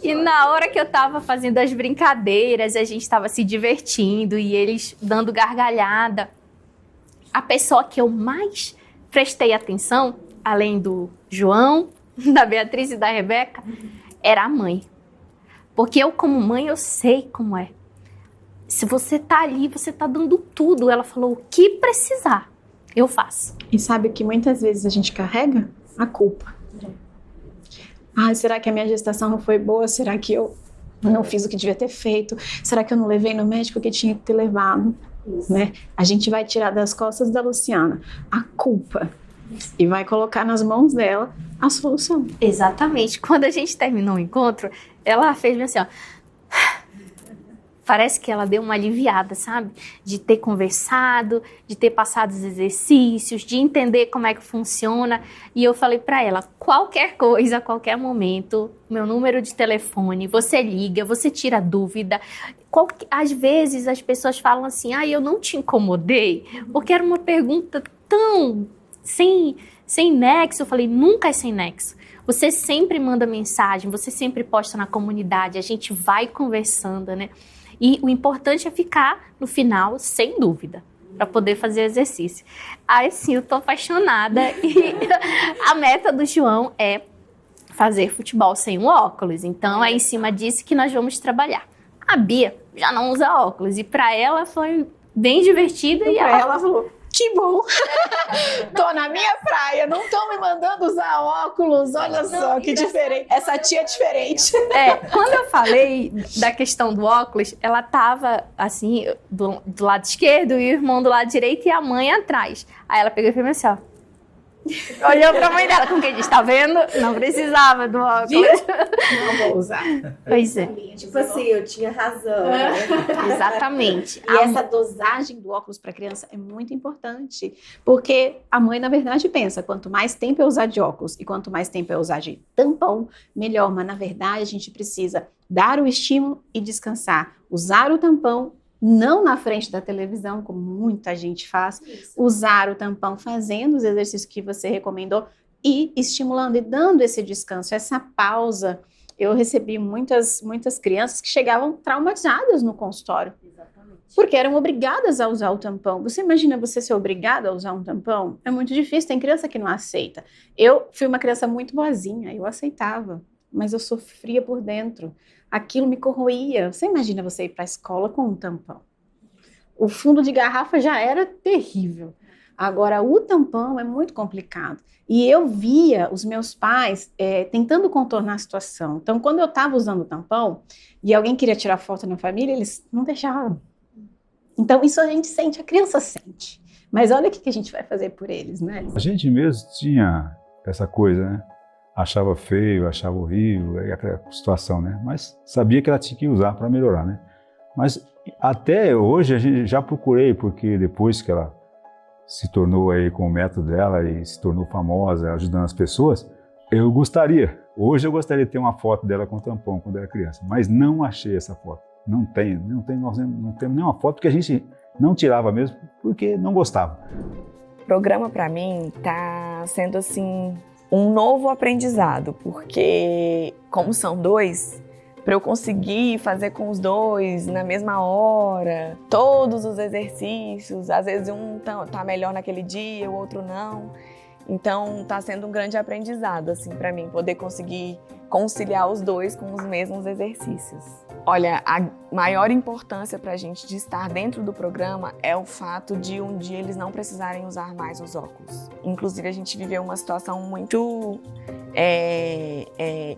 Speaker 8: E na hora que eu tava fazendo as brincadeiras, a gente tava se divertindo e eles dando gargalhada, a pessoa que eu mais prestei atenção, além do João, da Beatriz e da Rebeca, era a mãe. Porque eu, como mãe, eu sei como é. Se você tá ali, você tá dando tudo. Ela falou, o que precisar, eu faço.
Speaker 7: E sabe o que muitas vezes a gente carrega? A culpa. Ah, será que a minha gestação não foi boa? Será que eu não fiz o que devia ter feito? Será que eu não levei no médico o que tinha que ter levado? Né? A gente vai tirar das costas da Luciana a culpa e vai colocar nas mãos dela a solução.
Speaker 8: Exatamente. Quando a gente terminou o encontro, ela fez assim, ó. Parece que ela deu uma aliviada, sabe? De ter conversado, de ter passado os exercícios, de entender como é que funciona. E eu falei pra ela, qualquer coisa, a qualquer momento, meu número de telefone, você liga, você tira dúvida. Às vezes as pessoas falam assim, eu não te incomodei, porque era uma pergunta tão sem nexo. Eu falei, nunca é sem nexo. Você sempre manda mensagem, você sempre posta na comunidade, a gente vai conversando, né? E o importante é ficar no final, sem dúvida, para poder fazer exercício. Aí sim, eu tô apaixonada e a meta do João é fazer futebol sem um óculos. Então é em cima disso que nós vamos trabalhar. A Bia já não usa óculos e para ela foi bem divertido. E
Speaker 7: ela falou, que bom, tô na minha praia, não estão me mandando usar óculos, olha só que diferente, essa tia é diferente.
Speaker 8: Quando eu falei da questão do óculos, ela tava assim, do lado esquerdo e o irmão do lado direito e a mãe atrás. Aí ela pegou e fez assim, ó. Olhou pra mãe dela, com quem diz, tá vendo? Não precisava do óculos.
Speaker 7: Não vou usar.
Speaker 8: Pois é.
Speaker 12: Tipo assim, eu tinha razão.
Speaker 8: Exatamente.
Speaker 7: E essa dosagem do óculos para criança é muito importante, porque a mãe, na verdade, pensa, quanto mais tempo eu usar de óculos e quanto mais tempo eu usar de tampão, melhor. Mas, na verdade, a gente precisa dar o estímulo e descansar. Usar o tampão, não na frente da televisão, como muita gente faz. Isso. Usar o tampão fazendo os exercícios que você recomendou
Speaker 9: e estimulando e dando esse descanso, essa pausa. Eu recebi muitas crianças que chegavam traumatizadas no consultório. Exatamente. Porque eram obrigadas a usar o tampão. Você imagina você ser obrigada a usar um tampão? É muito difícil, tem criança que não aceita. Eu fui uma criança muito boazinha, eu aceitava, mas eu sofria por dentro. Aquilo me corroía. Você imagina você ir para a escola com um tampão? O fundo de garrafa já era terrível. Agora, o tampão é muito complicado. E eu via os meus pais tentando contornar a situação. Então, quando eu estava usando o tampão e alguém queria tirar foto na família, eles não deixavam. Então, isso a gente sente, a criança sente. Mas olha o que a gente vai fazer por eles, né?
Speaker 11: A gente mesmo tinha essa coisa, né? Achava feio, achava horrível, aquela situação, né? Mas sabia que ela tinha que usar para melhorar, né? Mas até hoje a gente já procurei, porque depois que ela se tornou aí com o método dela e se tornou famosa, ajudando as pessoas, hoje eu gostaria de ter uma foto dela com tampão quando era criança, mas não achei essa foto. Não temos nenhuma foto, porque a gente não tirava mesmo, porque não gostava.
Speaker 5: O programa para mim tá sendo assim um novo aprendizado, porque como são 2, para eu conseguir fazer com os 2 na mesma hora, todos os exercícios, às vezes um tá melhor naquele dia, o outro não. Então tá sendo um grande aprendizado assim para mim, poder conseguir conciliar os 2 com os mesmos exercícios. Olha, a maior importância para a gente de estar dentro do programa é o fato de um dia eles não precisarem usar mais os óculos. Inclusive, a gente viveu uma situação muito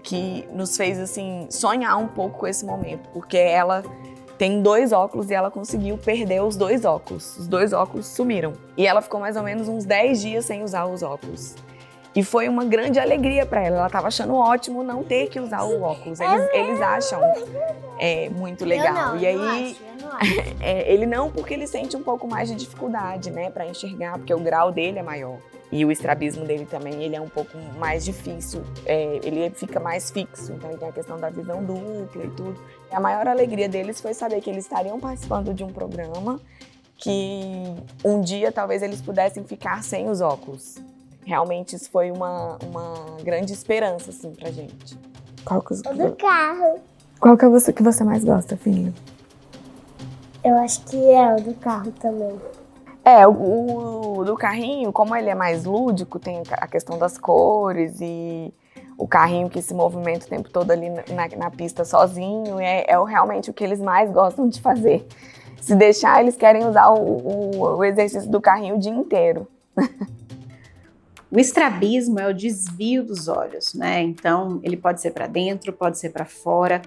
Speaker 5: que nos fez assim sonhar um pouco com esse momento, porque ela tem 2 óculos e ela conseguiu perder os 2 óculos. Os 2 óculos sumiram. E ela ficou mais ou menos uns 10 dias sem usar os óculos. E foi uma grande alegria para ela. Ela estava achando ótimo não ter que usar o óculos. Eles acham muito legal. E aí, ele não, porque ele sente um pouco mais de dificuldade, né, para enxergar, porque o grau dele é maior. E o estrabismo dele também, ele é um pouco mais difícil. Ele fica mais fixo, então ele tem a questão da visão dupla e tudo. E a maior alegria deles foi saber que eles estariam participando de um programa que um dia talvez eles pudessem ficar sem os óculos. Realmente isso foi uma grande esperança, assim, pra gente.
Speaker 6: O do carro.
Speaker 5: Qual que é o que você mais gosta, filho?
Speaker 6: Eu acho que é o do carro também.
Speaker 5: O do carrinho, como ele é mais lúdico, tem a questão das cores e o carrinho que se movimenta o tempo todo ali na pista sozinho, realmente o que eles mais gostam de fazer. Se deixar, eles querem usar o exercício do carrinho o dia inteiro.
Speaker 9: O estrabismo é o desvio dos olhos, né? Então, ele pode ser para dentro, pode ser para fora.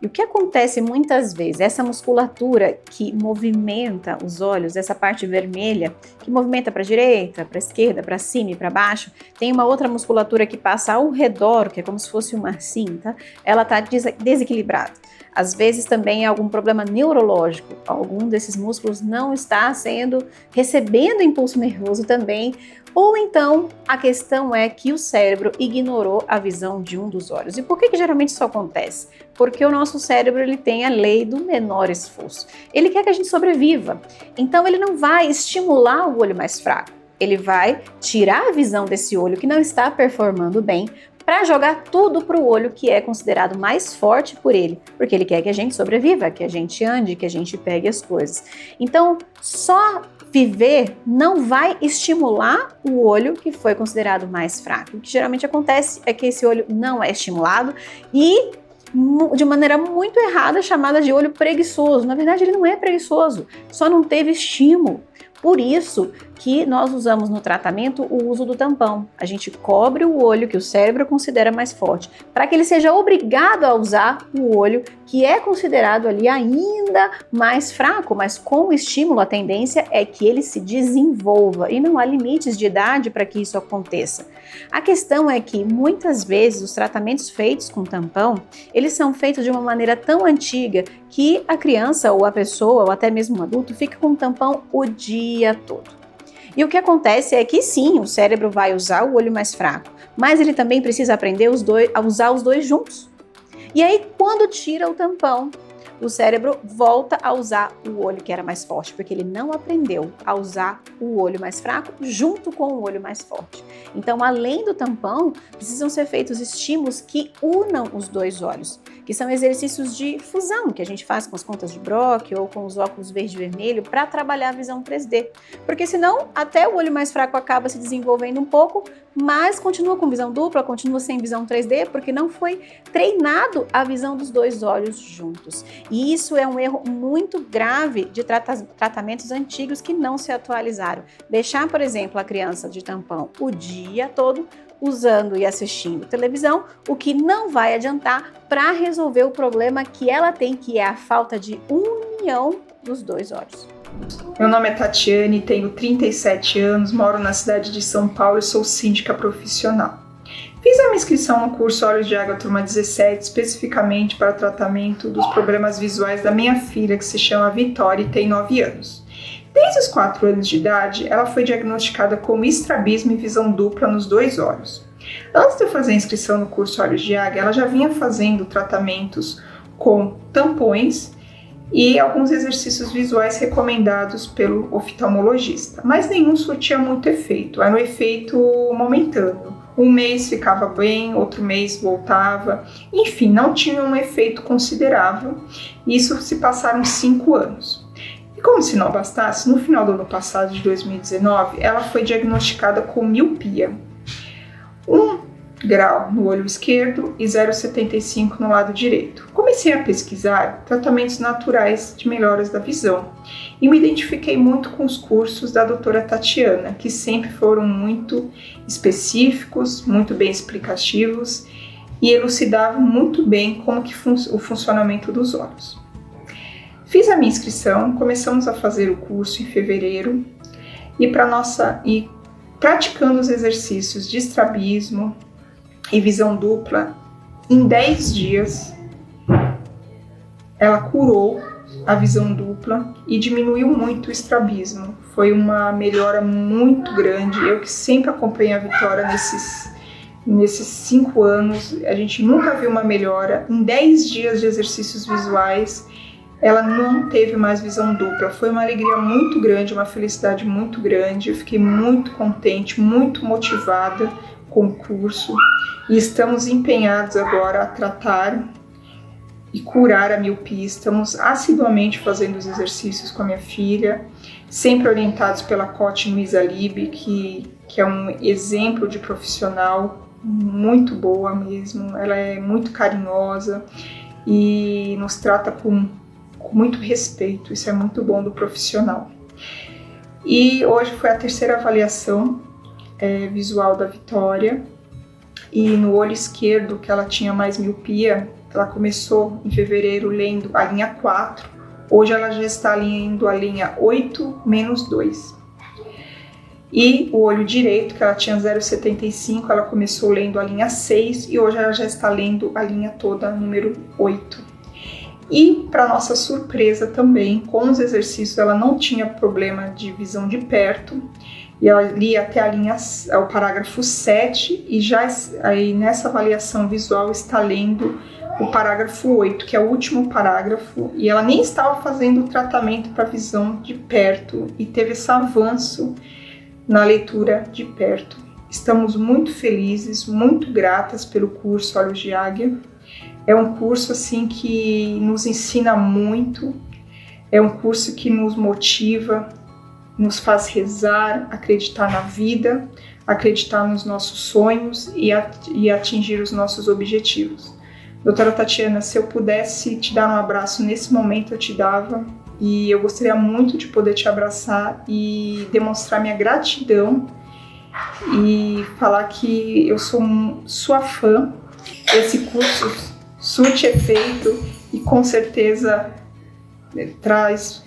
Speaker 9: E o que acontece muitas vezes, essa musculatura que movimenta os olhos, essa parte vermelha, que movimenta para a direita, para a esquerda, para cima e para baixo, tem uma outra musculatura que passa ao redor, que é como se fosse uma cinta, ela está desequilibrada. Às vezes também é algum problema neurológico, algum desses músculos não está recebendo impulso nervoso também, ou então a questão é que o cérebro ignorou a visão de um dos olhos. E por que geralmente isso acontece? Porque o nosso cérebro ele tem a lei do menor esforço. Ele quer que a gente sobreviva, então ele não vai estimular o olho mais fraco, ele vai tirar a visão desse olho que não está performando bem, para jogar tudo para o olho que é considerado mais forte por ele, porque ele quer que a gente sobreviva, que a gente ande, que a gente pegue as coisas. Então, só viver não vai estimular o olho que foi considerado mais fraco. O que geralmente acontece é que esse olho não é estimulado e, de maneira muito errada, chamada de olho preguiçoso. Na verdade, ele não é preguiçoso, só não teve estímulo. Por isso que nós usamos no tratamento o uso do tampão. A gente cobre o olho que o cérebro considera mais forte, para que ele seja obrigado a usar o olho que é considerado ali ainda mais fraco, mas com o estímulo a tendência é que ele se desenvolva e não há limites de idade para que isso aconteça. A questão é que muitas vezes os tratamentos feitos com tampão, eles são feitos de uma maneira tão antiga que a criança ou a pessoa ou até mesmo um adulto fica com o tampão o dia todo. E o que acontece é que sim, o cérebro vai usar o olho mais fraco, mas ele também precisa aprender a usar os dois juntos. E aí, quando tira o tampão, o cérebro volta a usar o olho que era mais forte, porque ele não aprendeu a usar o olho mais fraco junto com o olho mais forte. Então, além do tampão, precisam ser feitos estímulos que unam os dois olhos, que são exercícios de fusão que a gente faz com as contas de Brock ou com os óculos verde e vermelho para trabalhar a visão 3D. Porque senão, até o olho mais fraco acaba se desenvolvendo um pouco, mas continua com visão dupla, continua sem visão 3D, porque não foi treinado a visão dos dois olhos juntos. E isso é um erro muito grave de tratamentos antigos que não se atualizaram. Deixar, por exemplo, a criança de tampão o dia todo usando e assistindo televisão, o que não vai adiantar para resolver o problema que ela tem, que é a falta de união dos dois olhos.
Speaker 13: Meu nome é Tatiane, tenho 37 anos, moro na cidade de São Paulo e sou síndica profissional. Fiz a minha inscrição no curso Olhos de Água Turma 17, especificamente para tratamento dos problemas visuais da minha filha, que se chama Vitória e tem 9 anos. Desde os 4 anos de idade, ela foi diagnosticada com estrabismo e visão dupla nos dois olhos. Antes de eu fazer a inscrição no curso Olhos de Água, ela já vinha fazendo tratamentos com tampões e alguns exercícios visuais recomendados pelo oftalmologista, mas nenhum surtia muito efeito, era um efeito momentâneo. Um mês ficava bem, outro mês voltava, enfim, não tinha um efeito considerável. Isso se passaram 5 anos. E como se não bastasse, no final do ano passado, de 2019, ela foi diagnosticada com miopia. 1 grau no olho esquerdo e 0,75 no lado direito. Comecei a pesquisar tratamentos naturais de melhoras da visão e me identifiquei muito com os cursos da doutora Tatiana, que sempre foram muito específicos, muito bem explicativos e elucidavam muito bem como que o funcionamento dos olhos. Fiz a minha inscrição, começamos a fazer o curso em fevereiro e praticando os exercícios de estrabismo e visão dupla, em 10 dias ela curou a visão dupla e diminuiu muito o estrabismo. Foi uma melhora muito grande. Eu que sempre acompanhei a Vitória nesses 5 anos, a gente nunca viu uma melhora. Em 10 dias de exercícios visuais, ela não teve mais visão dupla. Foi uma alegria muito grande, uma felicidade muito grande. Eu fiquei muito contente, muito motivada com o curso e estamos empenhados agora a tratar e curar a miopia. Estamos assiduamente fazendo os exercícios com a minha filha, sempre orientados pela Cote Nuisa Lib, que é um exemplo de profissional muito boa mesmo. Ela é muito carinhosa e nos trata com muito respeito. Isso é muito bom do profissional. E hoje foi a 3ª avaliação visual da Vitória, e no olho esquerdo, que ela tinha mais miopia, ela começou em fevereiro lendo a linha 4, hoje ela já está lendo a linha 8-2. E o olho direito, que ela tinha 0,75, ela começou lendo a linha 6 e hoje ela já está lendo a linha toda número 8. E, para nossa surpresa também, com os exercícios ela não tinha problema de visão de perto, e ela lia até o parágrafo 7 e já aí nessa avaliação visual está lendo o parágrafo 8, que é o último parágrafo, e ela nem estava fazendo o tratamento para visão de perto e teve esse avanço na leitura de perto. Estamos muito felizes, muito gratas pelo curso Olhos de Águia. É um curso assim que nos ensina muito, é um curso que nos motiva, nos faz rezar, acreditar na vida, acreditar nos nossos sonhos e atingir os nossos objetivos. Doutora Tatiana, se eu pudesse te dar um abraço nesse momento, eu te dava, e eu gostaria muito de poder te abraçar e demonstrar minha gratidão e falar que eu sou sua fã. Esse curso surte efeito e com certeza traz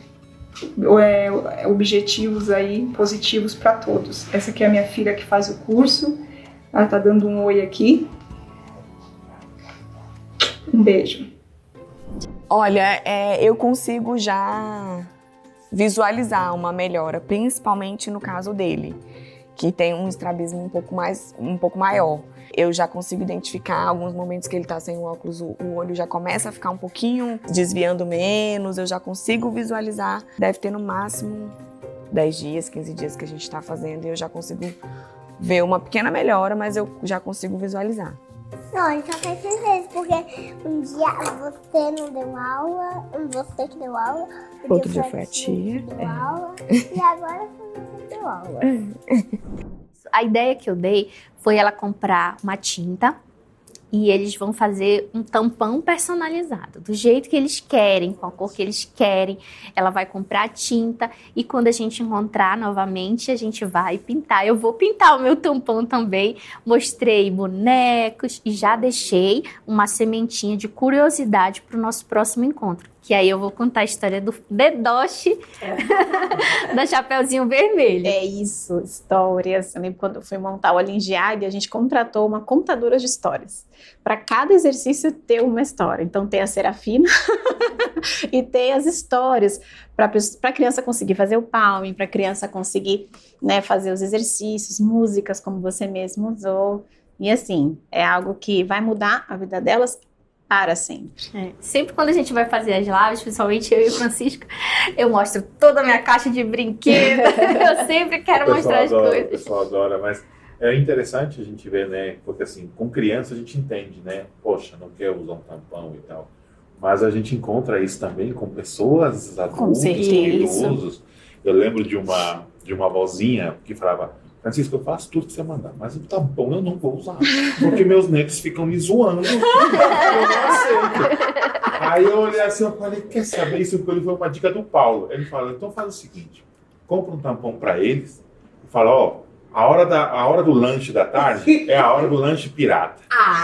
Speaker 13: objetivos aí positivos para todos. Essa aqui é a minha filha que faz o curso, ela tá dando um oi aqui. Um beijo.
Speaker 5: Olha, eu consigo já visualizar uma melhora, principalmente no caso dele. que tem um estrabismo um pouco maior. Eu já consigo identificar alguns momentos que ele tá sem o óculos, o olho já começa a ficar um pouquinho desviando menos, eu já consigo visualizar. Deve ter no máximo 10 dias, 15 dias que a gente tá fazendo e eu já consigo ver uma pequena melhora, mas eu já consigo visualizar.
Speaker 6: Não, então faz 6 vezes, porque um dia você não deu aula, você que deu aula,
Speaker 5: outro dia foi a tia.
Speaker 6: Deu aula, e agora você deu aula.
Speaker 8: A ideia que eu dei foi ela comprar uma tinta e eles vão fazer um tampão personalizado, do jeito que eles querem, com a cor que eles querem. Ela vai comprar a tinta e quando a gente encontrar novamente, a gente vai pintar. Eu vou pintar o meu tampão também. Mostrei bonecos e já deixei uma sementinha de curiosidade para o nosso próximo encontro. Que aí eu vou contar a história do Dedoche da Chapeuzinho Vermelho.
Speaker 7: É isso, histórias. Eu lembro quando eu fui montar o Alingeab, a gente contratou uma contadora de histórias. Para cada exercício ter uma história. Então tem a Serafina e tem as histórias para a criança conseguir fazer o palming, para a criança conseguir, né, fazer os exercícios, músicas como você mesmo usou. E assim, é algo que vai mudar a vida delas para sempre.
Speaker 8: Sempre quando a gente vai fazer as lives, principalmente eu e o Francisco, eu mostro toda a minha caixa de brinquedos. Eu sempre quero mostrar as coisas.
Speaker 14: O pessoal adora, mas é interessante a gente ver, né? Porque assim, com criança a gente entende, né? Poxa, não quer usar um tampão e tal. Mas a gente encontra isso também com pessoas adultas, com idosos. Eu lembro de uma vozinha que falava: Francisco, eu faço tudo que você mandar, mas o tampão eu não vou usar, porque meus netos ficam me zoando, eu não aceito. Aí eu olhei assim, eu falei, quer saber? Isso foi uma dica do Paulo. Ele falou, então faz o seguinte, compra um tampão para eles e fala, ó, a hora do lanche da tarde é a hora do lanche pirata.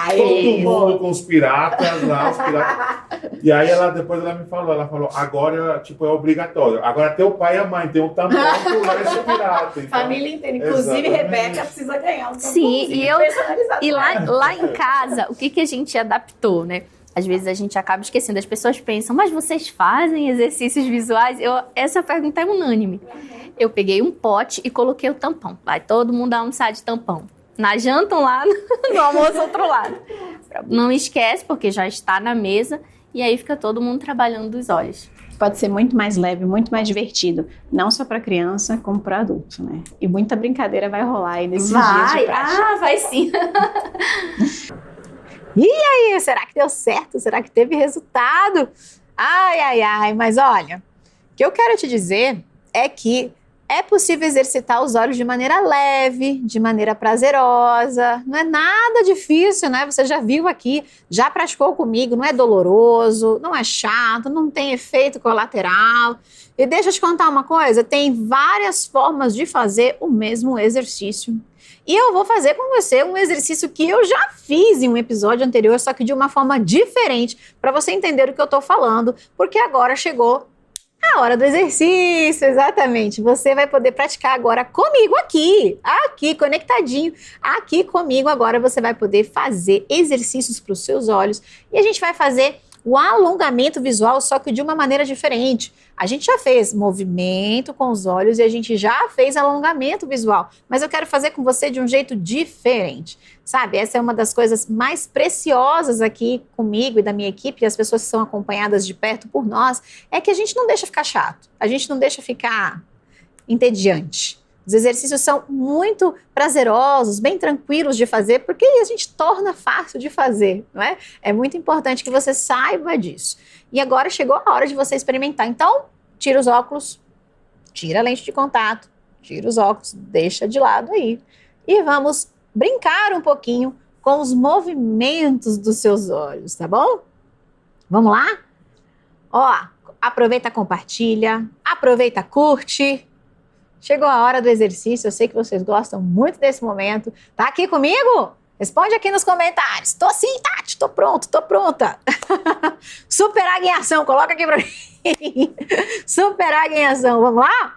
Speaker 14: Todo mundo com os piratas lá, os piratas. E aí depois ela me falou, agora tipo é obrigatório. Agora até o pai e a mãe tem um tampão pro lanche pirata. Então,
Speaker 9: família inteira, inclusive Rebeca precisa ganhar um tampão.
Speaker 8: Sim, e lá em casa, o que a gente adaptou, né? Às vezes a gente acaba esquecendo, as pessoas pensam, mas vocês fazem exercícios visuais? Essa pergunta é unânime. Eu peguei um pote e coloquei o tampão. Vai todo mundo almoçar de tampão. Na janta um lado, no almoço outro lado. Não esquece, porque já está na mesa, e aí fica todo mundo trabalhando dos olhos.
Speaker 7: Pode ser muito mais leve, muito mais divertido. Não só para criança, como para adulto, né? E muita brincadeira vai rolar aí nesses dias de prática.
Speaker 8: Vai sim.
Speaker 4: E aí, será que deu certo? Será que teve resultado? Ai, mas olha, o que eu quero te dizer é que é possível exercitar os olhos de maneira leve, de maneira prazerosa, não é nada difícil, né? Você já viu aqui, já praticou comigo, não é doloroso, não é chato, não tem efeito colateral. E deixa eu te contar uma coisa, tem várias formas de fazer o mesmo exercício. E eu vou fazer com você um exercício que eu já fiz em um episódio anterior, só que de uma forma diferente, para você entender o que eu estou falando, porque agora chegou a hora do exercício, exatamente. Você vai poder praticar agora comigo aqui, conectadinho, aqui comigo. Agora você vai poder fazer exercícios para os seus olhos e a gente vai fazer o alongamento visual, só que de uma maneira diferente. A gente já fez movimento com os olhos e a gente já fez alongamento visual, mas eu quero fazer com você de um jeito diferente, sabe? Essa é uma das coisas mais preciosas aqui comigo e da minha equipe, e as pessoas que são acompanhadas de perto por nós, é que a gente não deixa ficar chato, a gente não deixa ficar entediante. Os exercícios são muito prazerosos, bem tranquilos de fazer, porque a gente torna fácil de fazer, não é? É muito importante que você saiba disso. E agora chegou a hora de você experimentar. Então, tira os óculos, tira a lente de contato, tira os óculos, deixa de lado aí. E vamos brincar um pouquinho com os movimentos dos seus olhos, tá bom? Vamos lá? Ó, aproveita, compartilha, aproveita, curte. Chegou a hora do exercício, eu sei que vocês gostam muito desse momento. Tá aqui comigo? Responde aqui nos comentários. Tô sim, Tati, tô pronto, tô pronta. Super Águia em ação, coloca aqui pra mim. Super Águia em ação, vamos lá?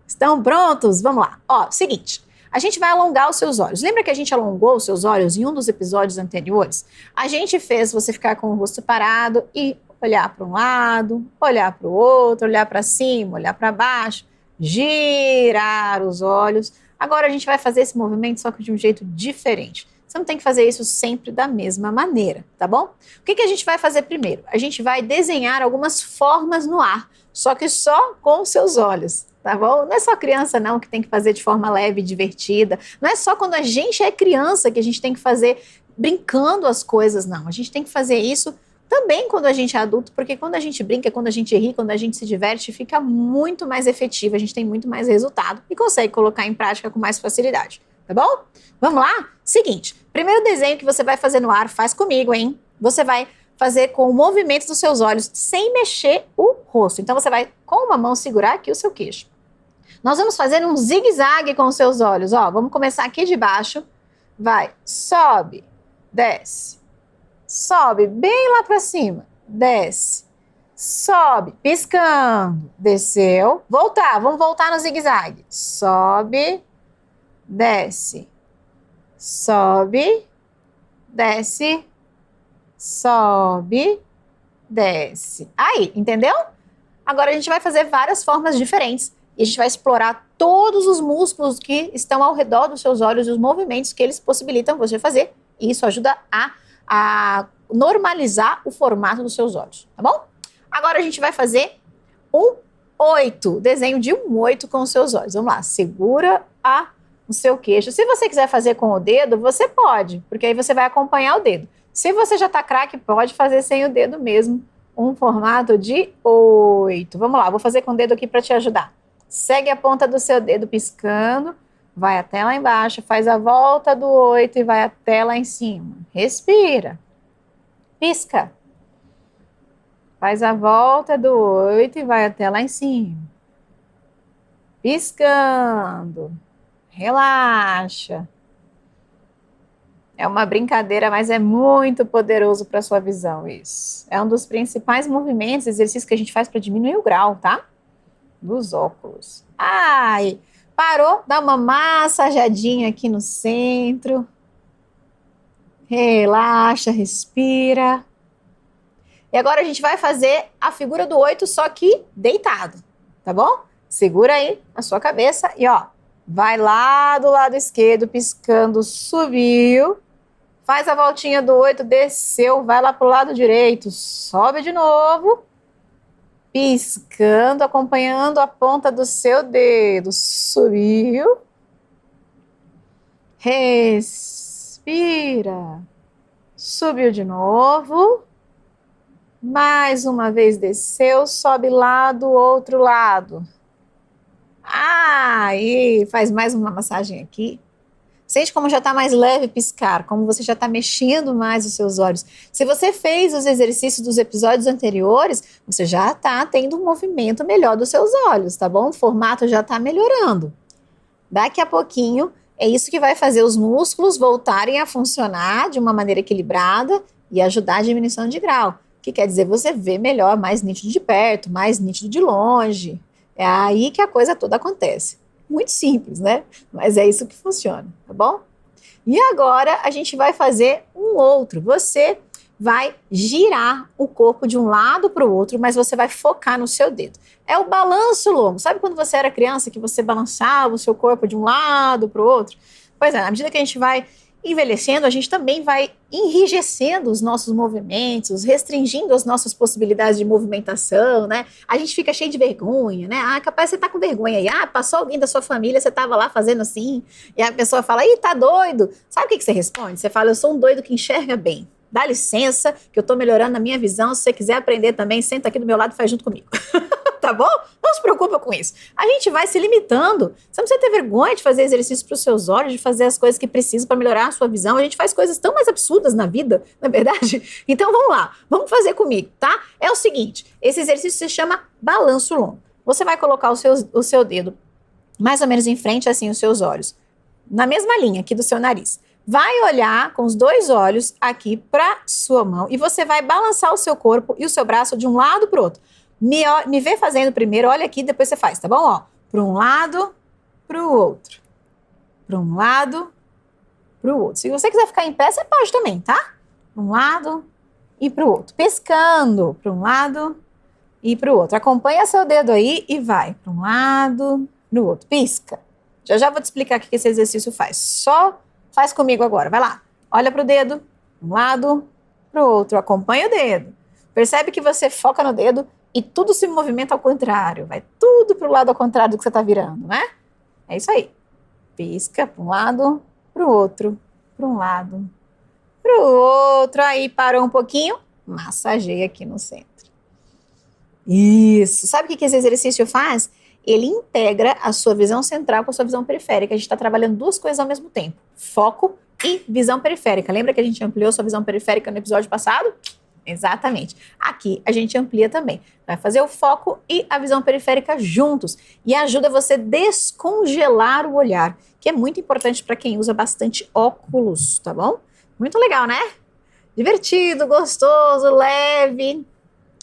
Speaker 4: Estão prontos? Vamos lá. Ó, seguinte, a gente vai alongar os seus olhos. Lembra que a gente alongou os seus olhos em um dos episódios anteriores? A gente fez você ficar com o rosto parado e olhar para um lado, olhar para o outro, olhar para cima, olhar para baixo. Girar os olhos Agora a gente vai fazer esse movimento só que de um jeito diferente. Você não tem que fazer isso sempre da mesma maneira, tá bom? O que a gente vai fazer primeiro? A gente vai desenhar algumas formas no ar, só que só com os seus olhos, tá bom? Não é só criança não que tem que fazer de forma leve e divertida. Não é só quando a gente é criança que a gente tem que fazer brincando as coisas, não. A gente tem que fazer isso também quando a gente é adulto, porque quando a gente brinca, quando a gente ri, quando a gente se diverte, fica muito mais efetivo, a gente tem muito mais resultado e consegue colocar em prática com mais facilidade, tá bom? Vamos lá? Seguinte, primeiro desenho que você vai fazer no ar, faz comigo, hein? Você vai fazer com o movimento dos seus olhos, sem mexer o rosto. Então você vai, com uma mão, segurar aqui o seu queixo. Nós vamos fazer um zigue-zague com os seus olhos, ó. Vamos começar aqui de baixo. Vai, sobe, desce. Sobe bem lá pra cima, desce, sobe, piscando, desceu, voltar, vamos voltar no zigue-zague, sobe, desce, sobe, desce, sobe, desce. Aí, entendeu? Agora a gente vai fazer várias formas diferentes e a gente vai explorar todos os músculos que estão ao redor dos seus olhos e os movimentos que eles possibilitam você fazer. E isso ajuda a normalizar o formato dos seus olhos, tá bom? Agora a gente vai fazer um 8, desenho de um 8 com os seus olhos. Vamos lá, segura o seu queixo. Se você quiser fazer com o dedo, você pode, porque aí você vai acompanhar o dedo. Se você já tá craque, pode fazer sem o dedo mesmo, um formato de 8. Vamos lá, vou fazer com o dedo aqui para te ajudar. Segue a ponta do seu dedo piscando. Vai até lá embaixo, faz a volta do 8 e vai até lá em cima. Respira. Pisca. Faz a volta do 8 e vai até lá em cima. Piscando. Relaxa. É uma brincadeira, mas é muito poderoso para sua visão isso. É um dos principais movimentos, exercícios que a gente faz para diminuir o grau, tá? Dos óculos. Ai! Parou, dá uma massageadinha aqui no centro. Relaxa, respira. E agora a gente vai fazer a figura do 8, só que deitado, tá bom? Segura aí a sua cabeça e ó, vai lá do lado esquerdo, piscando, subiu. Faz a voltinha do 8, desceu, vai lá pro lado direito, sobe de novo. Piscando, acompanhando a ponta do seu dedo. Subiu. Respira. Subiu de novo. Mais uma vez desceu, sobe lá do outro lado. Aí, faz mais uma massagem aqui. Sente como já está mais leve piscar, como você já está mexendo mais os seus olhos. Se você fez os exercícios dos episódios anteriores, você já está tendo um movimento melhor dos seus olhos, tá bom? O formato já está melhorando. Daqui a pouquinho, é isso que vai fazer os músculos voltarem a funcionar de uma maneira equilibrada e ajudar a diminuição de grau. Que quer dizer você vê melhor, mais nítido de perto, mais nítido de longe. É aí que a coisa toda acontece. Muito simples, né? Mas é isso que funciona, tá bom? E agora a gente vai fazer um outro. Você vai girar o corpo de um lado para o outro, mas você vai focar no seu dedo. É o balanço longo. Sabe quando você era criança que você balançava o seu corpo de um lado para o outro? Pois é, à medida que a gente vai envelhecendo, a gente também vai enrijecendo os nossos movimentos, restringindo as nossas possibilidades de movimentação, né? A gente fica cheio de vergonha, né? Ah, capaz você tá com vergonha aí. Ah, passou alguém da sua família, você tava lá fazendo assim, e a pessoa fala, ih, tá doido. Sabe o que você responde? Você fala, eu sou um doido que enxerga bem. Dá licença, que eu tô melhorando a minha visão. Se você quiser aprender também, senta aqui do meu lado e faz junto comigo. Tá bom? Não se preocupa com isso. A gente vai se limitando. Você não precisa ter vergonha de fazer exercício para os seus olhos, de fazer as coisas que precisam para melhorar a sua visão. A gente faz coisas tão mais absurdas na vida, não é verdade? Então vamos lá, vamos fazer comigo, tá? É o seguinte, esse exercício se chama balanço longo. Você vai colocar o seu dedo mais ou menos em frente, assim, os seus olhos, na mesma linha aqui do seu nariz. Vai olhar com os dois olhos aqui para sua mão e você vai balançar o seu corpo e o seu braço de um lado para o outro. Me vê fazendo primeiro, olha aqui, depois você faz, tá bom? Ó, para um lado, para o outro. Para um lado, para o outro. Se você quiser ficar em pé, você pode também, tá? Para um lado e para o outro. Pescando, para um lado e para o outro. Acompanha seu dedo aí e vai. Para um lado, para o outro. Pisca. Já já vou te explicar o que esse exercício faz. Só faz comigo agora. Vai lá. Olha pro dedo. Um lado, pro outro. Acompanha o dedo. Percebe que você foca no dedo e tudo se movimenta ao contrário. Vai tudo pro lado ao contrário do que você tá virando, né? É isso aí. Pisca para um lado, pro outro. Para um lado, pro outro. Aí parou um pouquinho. Massageia aqui no centro. Isso. Sabe o que esse exercício faz? Ele integra a sua visão central com a sua visão periférica. A gente está trabalhando duas coisas ao mesmo tempo. Foco e visão periférica. Lembra que a gente ampliou sua visão periférica no episódio passado? Exatamente. Aqui a gente amplia também. Vai fazer o foco e a visão periférica juntos. E ajuda você a descongelar o olhar, que é muito importante para quem usa bastante óculos, tá bom? Muito legal, né? Divertido, gostoso, leve.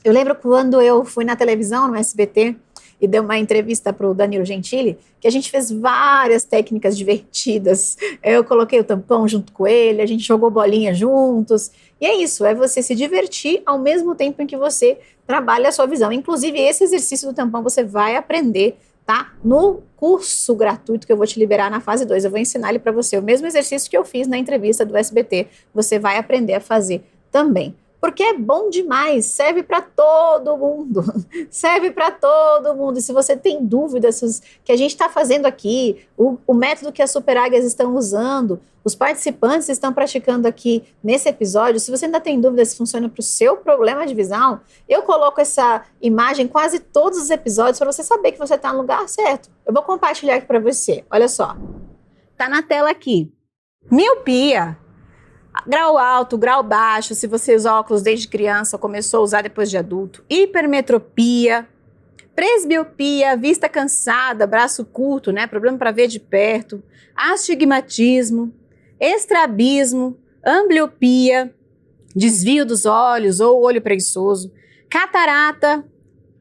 Speaker 4: Eu lembro quando eu fui na televisão, no SBT, e dei uma entrevista para o Danilo Gentili, que a gente fez várias técnicas divertidas. Eu coloquei o tampão junto com ele, a gente jogou bolinha juntos. E é isso, é você se divertir ao mesmo tempo em que você trabalha a sua visão. Inclusive, esse exercício do tampão você vai aprender, tá? No curso gratuito que eu vou te liberar na fase 2. Eu vou ensinar ele para você. O mesmo exercício que eu fiz na entrevista do SBT, você vai aprender a fazer também. Porque é bom demais, serve para todo mundo, serve para todo mundo. E se você tem dúvidas que a gente está fazendo aqui, o método que as super águias estão usando, os participantes estão praticando aqui nesse episódio, se você ainda tem dúvida se funciona para o seu problema de visão, eu coloco essa imagem em quase todos os episódios para você saber que você está no lugar certo. Eu vou compartilhar aqui para você, olha só. Tá na tela aqui. Miopia. Grau alto, grau baixo, se você usa óculos desde criança, começou a usar depois de adulto. Hipermetropia, presbiopia, vista cansada, braço curto, né? Problema para ver de perto. Astigmatismo, estrabismo, ambliopia, desvio dos olhos ou olho preguiçoso. Catarata,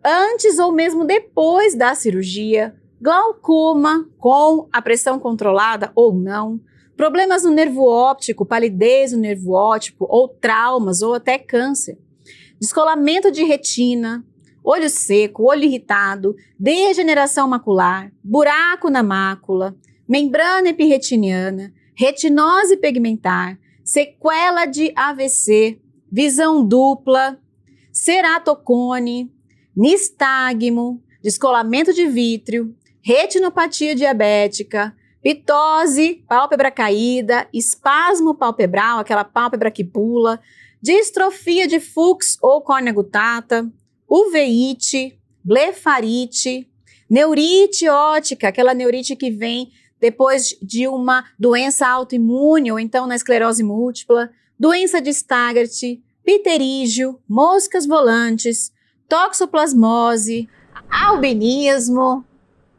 Speaker 4: antes ou mesmo depois da cirurgia. Glaucoma, com a pressão controlada ou não. Problemas no nervo óptico, palidez no nervo óptico, ou traumas, ou até câncer. Descolamento de retina, olho seco, olho irritado, degeneração macular, buraco na mácula, membrana epirretiniana, retinose pigmentar, sequela de AVC, visão dupla, ceratocone, nistagmo, descolamento de vítreo, retinopatia diabética, pitose, pálpebra caída, espasmo palpebral, aquela pálpebra que pula, distrofia de Fuchs ou córnea gutata, uveíte, blefarite, neurite óptica, aquela neurite que vem depois de uma doença autoimune ou então na esclerose múltipla, doença de Stargardt, pterígio, moscas volantes, toxoplasmose, albinismo,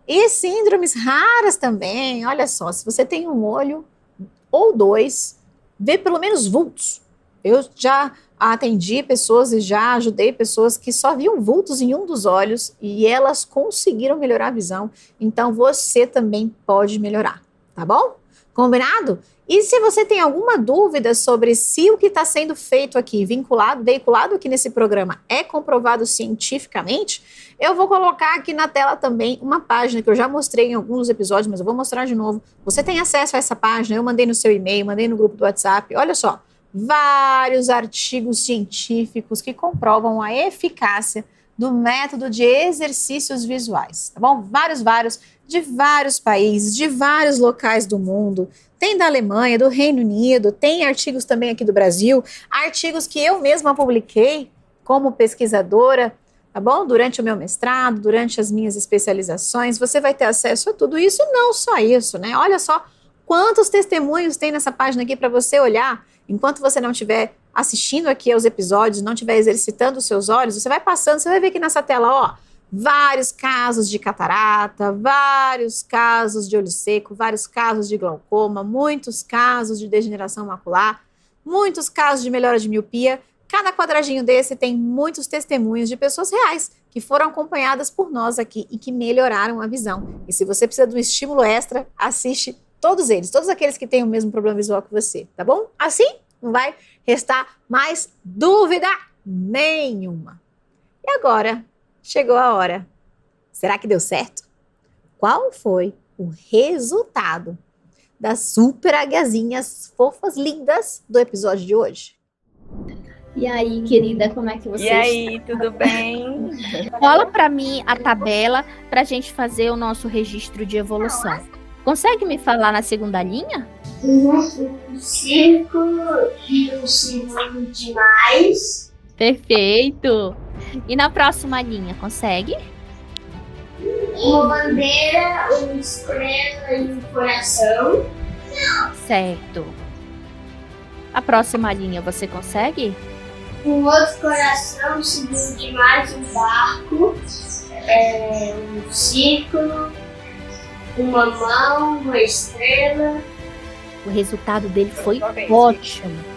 Speaker 4: e síndromes raras também. Olha só, se você tem um olho ou dois, vê pelo menos vultos. Eu já atendi pessoas e já ajudei pessoas que só viam vultos em um dos olhos e elas conseguiram melhorar a visão. Então você também pode melhorar, tá bom? Combinado? E se você tem alguma dúvida sobre se o que está sendo feito aqui, veiculado aqui nesse programa, é comprovado cientificamente, eu vou colocar aqui na tela também uma página que eu já mostrei em alguns episódios, mas eu vou mostrar de novo. Você tem acesso a essa página, eu mandei no seu e-mail, mandei no grupo do WhatsApp. Olha só, vários artigos científicos que comprovam a eficácia do método de exercícios visuais, tá bom? Vários, de vários países, de vários locais do mundo. Tem da Alemanha, do Reino Unido, tem artigos também aqui do Brasil, artigos que eu mesma publiquei como pesquisadora, tá bom? Durante o meu mestrado, durante as minhas especializações, você vai ter acesso a tudo isso e não só isso, né? Olha só quantos testemunhos tem nessa página aqui para você olhar. Enquanto você não estiver assistindo aqui aos episódios, não estiver exercitando os seus olhos, você vai passando, você vai ver aqui nessa tela, ó, vários casos de catarata, vários casos de olho seco, vários casos de glaucoma, muitos casos de degeneração macular, muitos casos de melhora de miopia. Cada quadradinho desse tem muitos testemunhos de pessoas reais que foram acompanhadas por nós aqui e que melhoraram a visão. E se você precisa de um estímulo extra, assiste todos eles, todos aqueles que têm o mesmo problema visual que você, tá bom? Assim, não vai restar mais dúvida nenhuma. E agora, chegou a hora. Será que deu certo? Qual foi o resultado das super águiazinhas fofas, lindas do episódio de hoje.
Speaker 8: E aí, querida, como é que você
Speaker 15: está? E aí, tudo bem?
Speaker 8: Cola para mim a tabela para a gente fazer o nosso registro de evolução. Consegue me falar na segunda linha?
Speaker 6: Um círculo e um símbolo de mais.
Speaker 8: Perfeito! E na próxima linha, consegue?
Speaker 6: Uma bandeira, uma estrela e um coração.
Speaker 8: Certo. A próxima linha, você consegue?
Speaker 6: Um outro coração, um símbolo de mais, um barco, um círculo, uma mão, uma estrela.
Speaker 8: O resultado dele foi ótimo.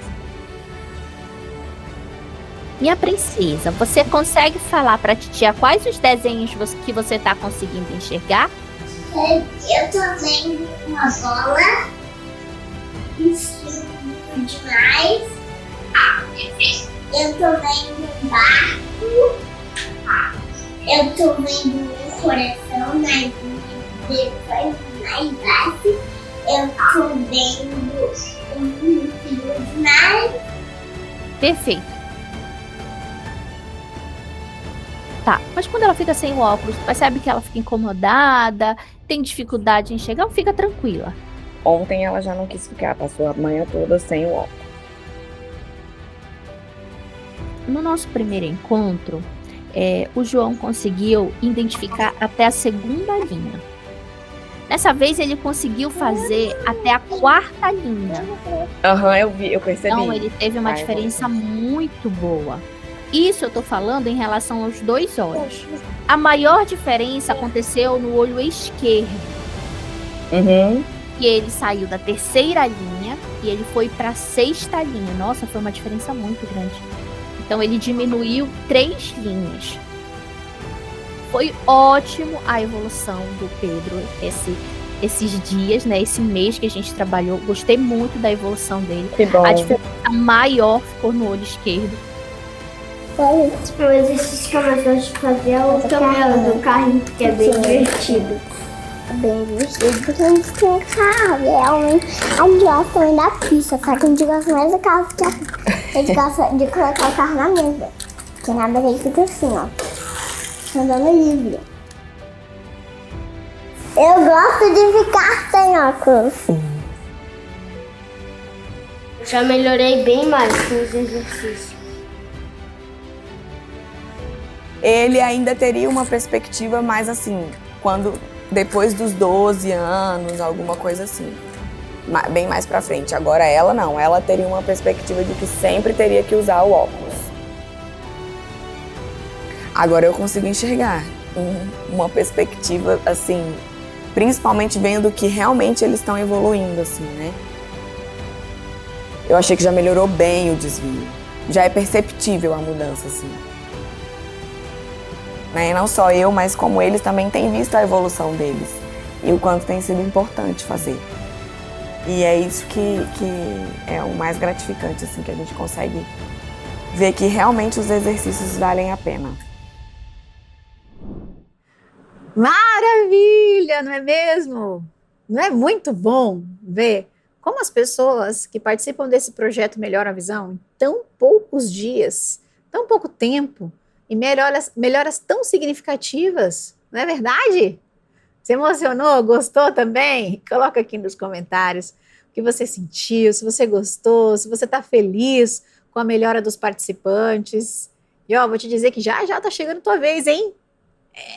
Speaker 8: Minha princesa, você consegue falar pra titia quais os desenhos que você tá conseguindo enxergar?
Speaker 6: Eu tô vendo uma bola, um círculo de mais. Eu tô vendo um barco. Eu tô vendo um coração mais baixo. Eu tô vendo um fio de mais.
Speaker 8: Perfeito. Tá, mas quando ela fica sem o óculos, percebe que ela fica incomodada, tem dificuldade em enxergar ou fica tranquila?
Speaker 15: Ontem ela já não quis ficar, passou a manhã toda sem o óculos.
Speaker 8: No nosso primeiro encontro, o João conseguiu identificar até a segunda linha. Dessa vez ele conseguiu fazer até a quarta linha.
Speaker 15: Eu percebi.
Speaker 8: Então ele teve uma diferença muito boa. Isso eu tô falando em relação aos dois olhos. A maior diferença aconteceu no olho esquerdo. E ele saiu da terceira linha e ele foi para a sexta linha. Nossa, foi uma diferença muito grande. Então ele diminuiu 3 linhas. Foi ótimo a evolução do Pedro esses dias, né? Esse mês que a gente trabalhou. Gostei muito da evolução dele.
Speaker 15: Que bom.
Speaker 8: A diferença maior ficou no olho esquerdo.
Speaker 6: O exercício que eu mais gosto de fazer é o caminhão do carrinho, porque é bem divertido. É bem divertido porque a gente tem carro. Realmente, a gente gosta também da pista, só que a gente gosta mais do carro que a pista. A gente gosta de colocar o carro na mesa, porque na mesa ele fica assim, ó, andando livre. Eu gosto de ficar sem óculos. Já melhorei bem mais com os exercícios.
Speaker 5: Ele ainda teria uma perspectiva mais assim, depois dos 12 anos, alguma coisa assim, bem mais pra frente. Agora ela não, ela teria uma perspectiva de que sempre teria que usar o óculos. Agora eu consigo enxergar uma perspectiva assim, principalmente vendo que realmente eles estão evoluindo assim, né? Eu achei que já melhorou bem o desvio, já é perceptível a mudança assim. Né? Não só eu, mas como eles também têm visto a evolução deles e o quanto tem sido importante fazer. E é isso que é o mais gratificante, assim, que a gente consegue ver que realmente os exercícios valem a pena.
Speaker 4: Maravilha, não é mesmo? Não é muito bom ver como as pessoas que participam desse projeto Melhora a Visão em tão poucos dias, tão pouco tempo, e melhoras tão significativas, não é verdade? Se emocionou? Gostou também? Coloca aqui nos comentários o que você sentiu, se você gostou, se você está feliz com a melhora dos participantes. E ó, vou te dizer que já tá chegando a tua vez, hein?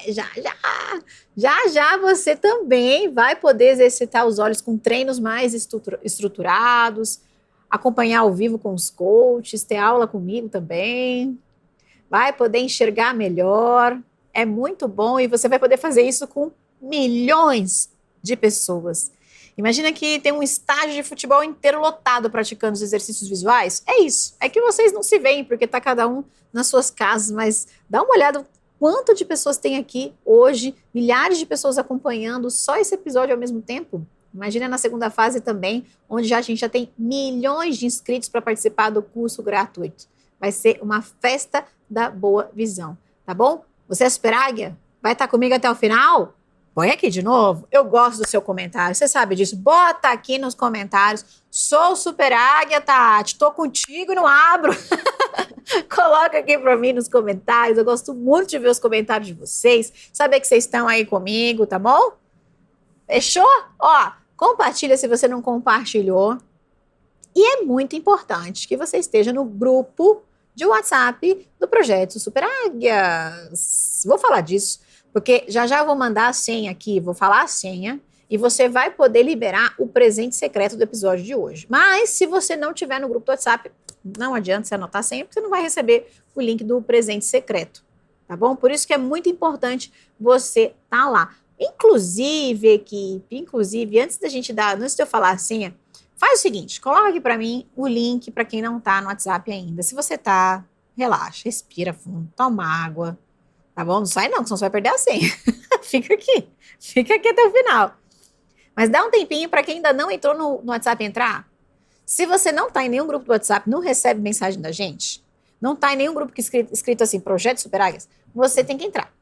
Speaker 4: Já você também vai poder exercitar os olhos com treinos mais estruturados, acompanhar ao vivo com os coaches, ter aula comigo também. Vai poder enxergar melhor, é muito bom e você vai poder fazer isso com milhões de pessoas. Imagina que tem um estádio de futebol inteiro lotado praticando os exercícios visuais. É isso, é que vocês não se veem porque está cada um nas suas casas, mas dá uma olhada quanto de pessoas tem aqui hoje, milhares de pessoas acompanhando só esse episódio ao mesmo tempo. Imagina na segunda fase também, onde a gente já tem milhões de inscritos para participar do curso gratuito. Vai ser uma festa da boa visão, tá bom? Você é super águia? Vai estar comigo até o final? Põe aqui de novo. Eu gosto do seu comentário. Você sabe disso. Bota aqui nos comentários. Sou super águia, Tati. Tô contigo e não abro. Coloca aqui pra mim nos comentários. Eu gosto muito de ver os comentários de vocês. Saber que vocês estão aí comigo, tá bom? Fechou? Ó, compartilha se você não compartilhou. E é muito importante que você esteja no grupo de WhatsApp do Projeto Super Águias. Vou falar disso. Porque já eu vou mandar a senha aqui, vou falar a senha, e você vai poder liberar o presente secreto do episódio de hoje. Mas se você não tiver no grupo do WhatsApp, não adianta você anotar a senha, porque você não vai receber o link do presente secreto, tá bom? Por isso que é muito importante você estar lá. Inclusive, equipe, antes de eu falar a senha, faz o seguinte, coloca aqui para mim o link para quem não tá no WhatsApp ainda. Se você tá, relaxa, respira fundo, toma água. Tá bom? Não sai não, senão você vai perder a senha. Fica aqui até o final. Mas dá um tempinho para quem ainda não entrou no WhatsApp entrar. Se você não tá em nenhum grupo do WhatsApp, não recebe mensagem da gente, não tá em nenhum grupo escrito assim, Projeto Super Águias, você tem que entrar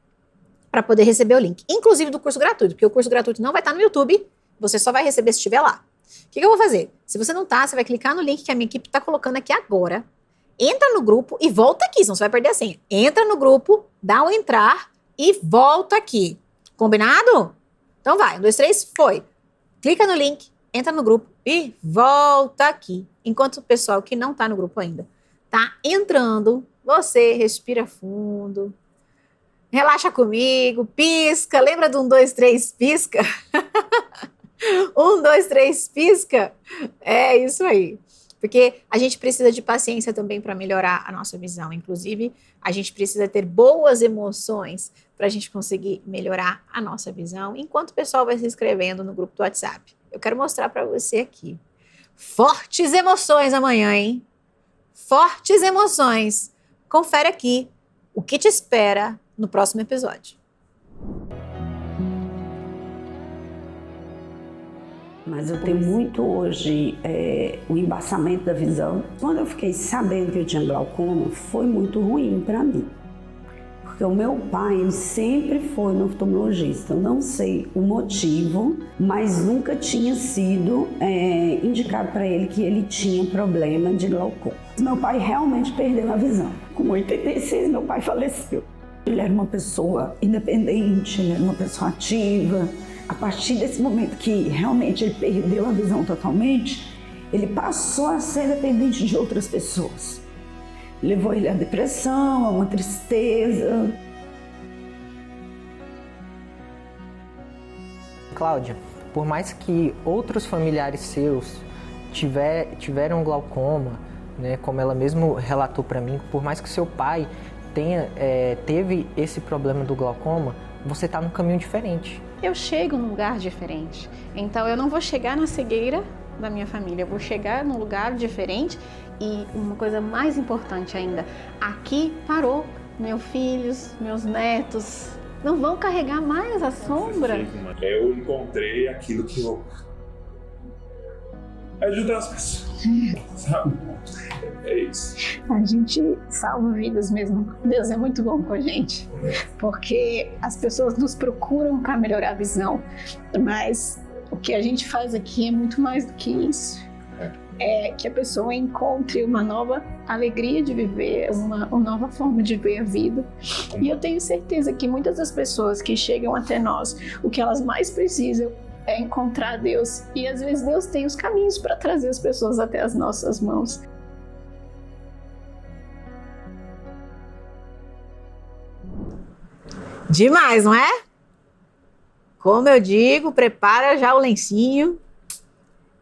Speaker 4: para poder receber o link. Inclusive do curso gratuito, porque o curso gratuito não vai estar no YouTube, você só vai receber se estiver lá. O que eu vou fazer? Se você não tá, você vai clicar no link que a minha equipe tá colocando aqui agora. Entra no grupo e volta aqui, senão você vai perder a senha. Entra no grupo, dá um entrar e volta aqui. Combinado? Então vai, 1, 2, 3, foi. Clica no link, entra no grupo e volta aqui. Enquanto o pessoal que não tá no grupo ainda tá entrando, você respira fundo, relaxa comigo, pisca. Lembra do 1, 2, 3, pisca? 1, 2, 3, pisca? É isso aí. Porque a gente precisa de paciência também para melhorar a nossa visão. Inclusive, a gente precisa ter boas emoções para a gente conseguir melhorar a nossa visão, enquanto o pessoal vai se inscrevendo no grupo do WhatsApp. Eu quero mostrar para você aqui. Fortes emoções amanhã, hein? Fortes emoções. Confere aqui o que te espera no próximo episódio.
Speaker 16: Mas eu tenho muito hoje o embaçamento da visão. Quando eu fiquei sabendo que eu tinha glaucoma, foi muito ruim para mim. Porque o meu pai, ele sempre foi no oftalmologista. Eu não sei o motivo, mas nunca tinha sido indicado para ele que ele tinha problema de glaucoma. Meu pai realmente perdeu a visão. Com 86, meu pai faleceu. Ele era uma pessoa independente, ele era uma pessoa ativa. A partir desse momento que realmente ele perdeu a visão totalmente, ele passou a ser dependente de outras pessoas. Levou ele à depressão, a uma tristeza.
Speaker 17: Cláudia, por mais que outros familiares seus tiveram glaucoma, né, como ela mesmo relatou para mim, por mais que seu pai teve esse problema do glaucoma, você está num caminho diferente.
Speaker 7: Eu chego num lugar diferente, então eu não vou chegar na cegueira da minha família, eu vou chegar num lugar diferente e uma coisa mais importante ainda, aqui parou, meus filhos, meus netos não vão carregar mais a sombra.
Speaker 18: Eu encontrei aquilo que eu ajudar as pessoas, sabe? É isso.
Speaker 7: A gente salva vidas mesmo. Deus é muito bom com a gente, porque as pessoas nos procuram para melhorar a visão, mas o que a gente faz aqui é muito mais do que isso. É que a pessoa encontre uma nova alegria de viver, uma nova forma de ver a vida. E eu tenho certeza que muitas das pessoas que chegam até nós, o que elas mais precisam é encontrar Deus. E às vezes Deus tem os caminhos para trazer as pessoas até as nossas mãos.
Speaker 4: Demais, não é? Como eu digo, prepara já o lencinho.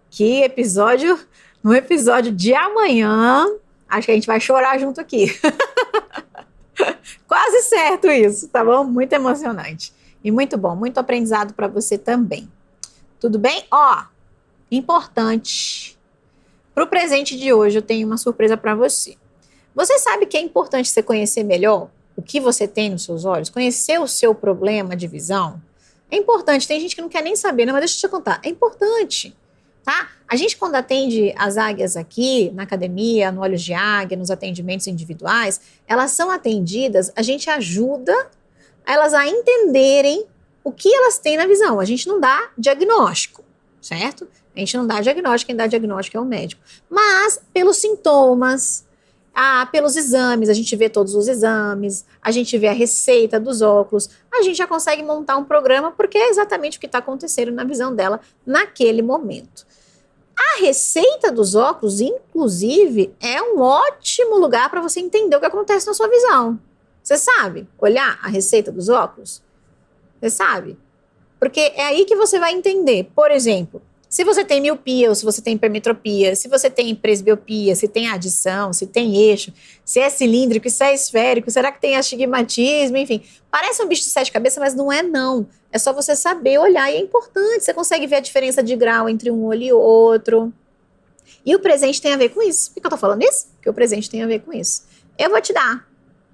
Speaker 4: Que episódio, no episódio de amanhã, acho que a gente vai chorar junto aqui. Quase certo isso, tá bom? Muito emocionante. E muito bom, muito aprendizado para você também. Tudo bem? Ó, importante. Para o presente de hoje, eu tenho uma surpresa para você. Você sabe que é importante você conhecer melhor o que você tem nos seus olhos? Conhecer o seu problema de visão? É importante. Tem gente que não quer nem saber, não, mas deixa eu te contar. É importante, tá? A gente, quando atende as águias aqui, na academia, no Olhos de Águia, nos atendimentos individuais, elas são atendidas, a gente ajuda elas a entenderem o que elas têm na visão. A gente não dá diagnóstico, certo? A gente não dá diagnóstico, quem dá diagnóstico é o médico. Mas pelos sintomas, pelos exames, a gente vê todos os exames, a gente vê a receita dos óculos, a gente já consegue montar um programa porque é exatamente o que está acontecendo na visão dela naquele momento. A receita dos óculos, inclusive, é um ótimo lugar para você entender o que acontece na sua visão. Você sabe olhar a receita dos óculos? Você sabe? Porque é aí que você vai entender. Por exemplo, se você tem miopia ou se você tem hipermetropia, se você tem presbiopia, se tem adição, se tem eixo, se é cilíndrico, se é esférico, será que tem astigmatismo, enfim. Parece um bicho de 7 cabeças, mas não é não. É só você saber olhar e é importante. Você consegue ver a diferença de grau entre um olho e outro. E o presente tem a ver com isso. Por que eu tô falando isso? Porque o presente tem a ver com isso. Eu vou te dar,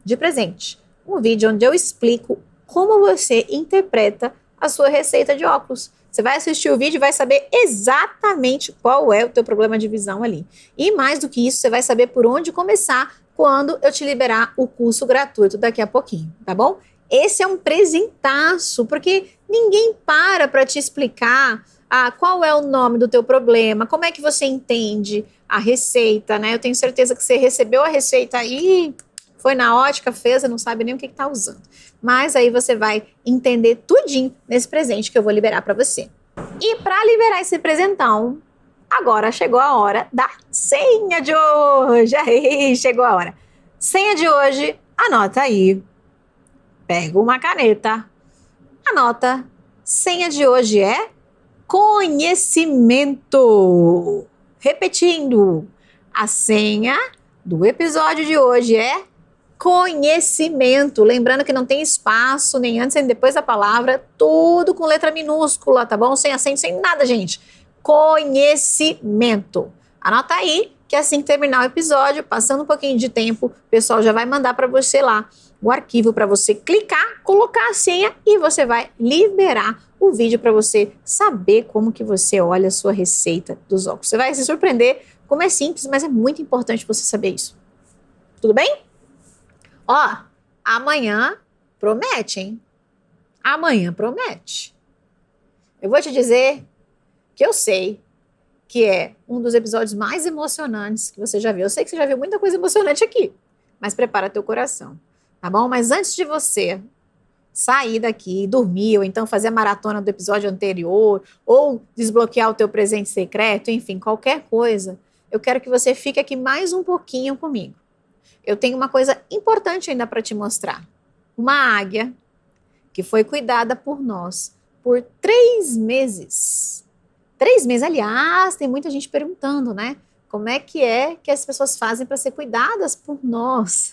Speaker 4: de presente, um vídeo onde eu explico como você interpreta a sua receita de óculos. Você vai assistir o vídeo e vai saber exatamente qual é o teu problema de visão ali. E mais do que isso, você vai saber por onde começar quando eu te liberar o curso gratuito daqui a pouquinho, tá bom? Esse é um presentaço, porque ninguém para te explicar qual é o nome do teu problema, como é que você entende a receita, né? Eu tenho certeza que você recebeu a receita aí, foi na ótica, fez, não sabe nem o que está usando. Mas aí você vai entender tudinho nesse presente que eu vou liberar para você. E para liberar esse presentão, agora chegou a hora da senha de hoje. Aí, chegou a hora. Senha de hoje, anota aí. Pega uma caneta, anota. Senha de hoje é conhecimento. Repetindo, a senha do episódio de hoje é conhecimento. Lembrando que não tem espaço, nem antes nem depois da palavra, tudo com letra minúscula, tá bom? Sem acento, sem nada, gente. Conhecimento. Anota aí, que assim que terminar o episódio, passando um pouquinho de tempo, o pessoal já vai mandar para você lá o arquivo para você clicar, colocar a senha e você vai liberar o vídeo para você saber como que você olha a sua receita dos óculos. Você vai se surpreender como é simples, mas é muito importante você saber isso. Tudo bem? Ó, amanhã promete, hein? Amanhã promete. Eu vou te dizer que eu sei que é um dos episódios mais emocionantes que você já viu. Eu sei que você já viu muita coisa emocionante aqui, mas prepara teu coração, tá bom? Mas antes de você sair daqui, dormir, ou então fazer a maratona do episódio anterior, ou desbloquear o teu presente secreto, enfim, qualquer coisa, eu quero que você fique aqui mais um pouquinho comigo. Eu tenho uma coisa importante ainda para te mostrar. Uma águia que foi cuidada por nós por 3 meses. 3 meses, aliás, tem muita gente perguntando, né? Como é que as pessoas fazem para ser cuidadas por nós?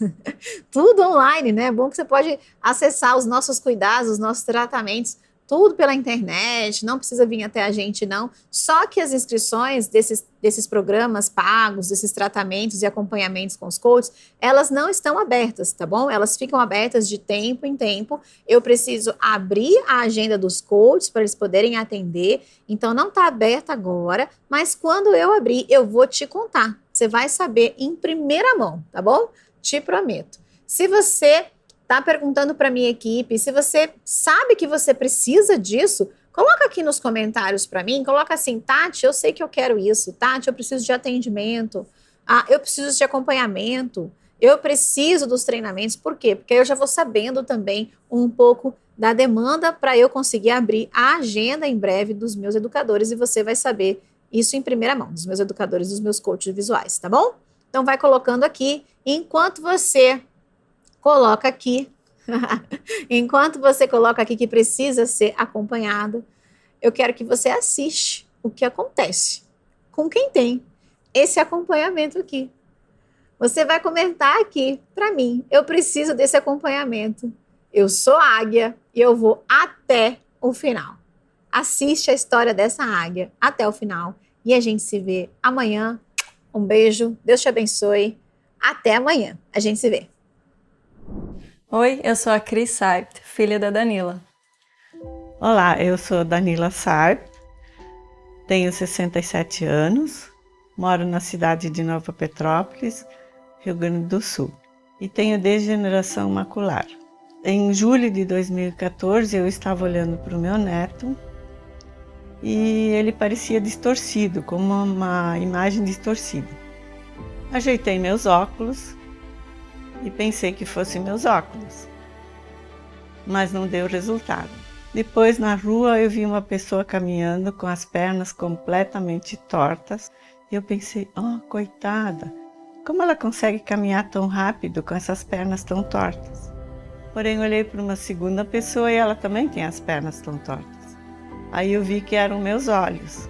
Speaker 4: Tudo online, né? É bom que você pode acessar os nossos cuidados, os nossos tratamentos, tudo pela internet, não precisa vir até a gente, não. Só que as inscrições desses programas pagos, desses tratamentos e acompanhamentos com os coaches, elas não estão abertas, tá bom? Elas ficam abertas de tempo em tempo. Eu preciso abrir a agenda dos coaches para eles poderem atender. Então, não está aberta agora, mas quando eu abrir, eu vou te contar. Você vai saber em primeira mão, tá bom? Te prometo. Se você tá perguntando para minha equipe, se você sabe que você precisa disso, coloca aqui nos comentários para mim, coloca assim, Tati, eu sei que eu quero isso, Tati, eu preciso de atendimento, eu preciso de acompanhamento, eu preciso dos treinamentos, por quê? Porque eu já vou sabendo também um pouco da demanda para eu conseguir abrir a agenda em breve dos meus educadores e você vai saber isso em primeira mão, dos meus educadores, dos meus coaches visuais, tá bom? Então vai colocando aqui, enquanto você coloca aqui, enquanto você coloca aqui que precisa ser acompanhado, eu quero que você assiste o que acontece com quem tem esse acompanhamento aqui. Você vai comentar aqui para mim, eu preciso desse acompanhamento. Eu sou águia e eu vou até o final. Assiste a história dessa águia até o final e a gente se vê amanhã. Um beijo, Deus te abençoe. Até amanhã, a gente se vê.
Speaker 19: Oi, eu sou a Cris Sarp, filha da Danila. Olá, eu sou Danila Sarp, tenho 67 anos, moro na cidade de Nova Petrópolis, Rio Grande do Sul, e tenho degeneração macular. Em julho de 2014, eu estava olhando para o meu neto e ele parecia distorcido, como uma imagem distorcida. Ajeitei meus óculos e pensei que fossem meus óculos, mas não deu resultado. Depois, na rua, eu vi uma pessoa caminhando com as pernas completamente tortas e eu pensei, oh, coitada, como ela consegue caminhar tão rápido com essas pernas tão tortas? Porém, olhei para uma segunda pessoa e ela também tem as pernas tão tortas. Aí eu vi que eram meus olhos.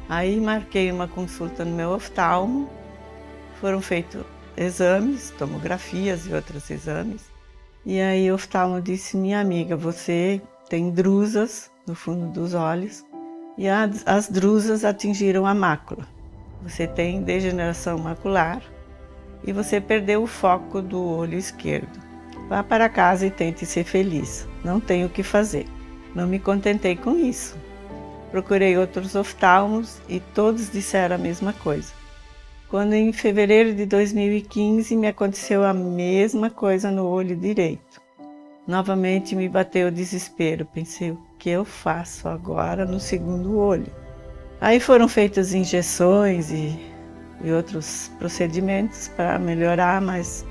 Speaker 19: Aí marquei uma consulta no meu oftalmo, foram feitos exames, tomografias e outros exames. E aí o oftalmo disse, minha amiga, você tem drusas no fundo dos olhos e as drusas atingiram a mácula. Você tem degeneração macular e você perdeu o foco do olho esquerdo. Vá para casa e tente ser feliz. Não tenho o que fazer. Não me contentei com isso. Procurei outros oftalmos e todos disseram a mesma coisa. Quando em fevereiro de 2015 me aconteceu a mesma coisa no olho direito. Novamente me bateu o desespero. Pensei, o que eu faço agora no segundo olho? Aí foram feitas injeções e outros procedimentos para melhorar, mas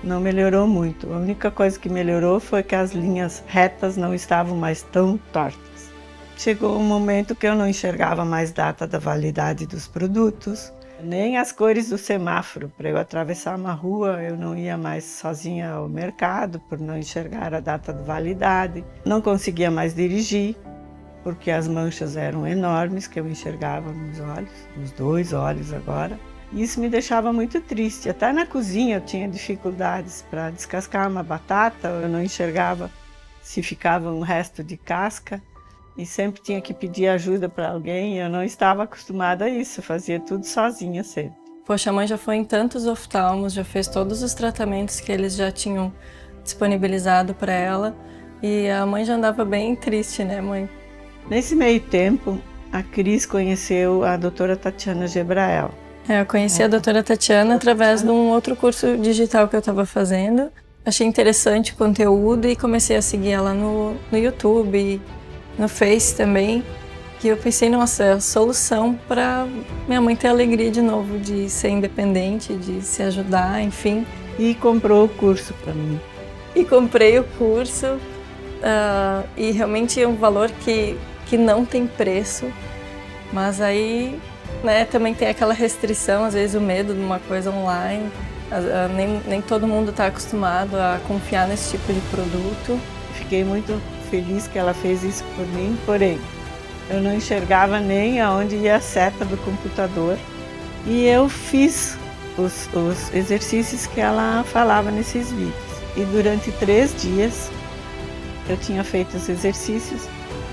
Speaker 19: não melhorou muito. A única coisa que melhorou foi que as linhas retas não estavam mais tão tortas. Chegou um momento que eu não enxergava mais data da validade dos produtos, nem as cores do semáforo. Para eu atravessar uma rua, eu não ia mais sozinha ao mercado por não enxergar a data de validade. Não conseguia mais dirigir, porque as manchas eram enormes que eu enxergava nos olhos, nos dois olhos agora. Isso me deixava muito triste. Até na cozinha eu tinha dificuldades para descascar uma batata, eu não enxergava se ficava um resto de casca e sempre tinha que pedir ajuda para alguém. Eu não estava acostumada a isso, eu fazia tudo sozinha sempre.
Speaker 20: Poxa, a mãe já foi em tantos oftalmos, já fez todos os tratamentos que eles já tinham disponibilizado para ela e a mãe já andava bem triste, né, mãe?
Speaker 19: Nesse meio tempo, a Cris conheceu a doutora Tatiana Gebrael.
Speaker 20: Eu conheci a doutora Tatiana através de um outro curso digital que eu estava fazendo. Achei interessante o conteúdo e comecei a seguir ela no YouTube, no Face também. Que eu pensei, nossa, é a solução para minha mãe ter alegria de novo, de ser independente, de se ajudar, enfim.
Speaker 19: E comprou o curso para mim.
Speaker 20: E comprei o curso e realmente é um valor que não tem preço, mas aí... né, também tem aquela restrição, às vezes o medo de uma coisa online, nem todo mundo está acostumado a confiar nesse tipo de produto.
Speaker 19: Fiquei muito feliz que ela fez isso por mim, porém eu não enxergava nem aonde ia a seta do computador e eu fiz os exercícios que ela falava nesses vídeos. E durante 3 dias eu tinha feito os exercícios,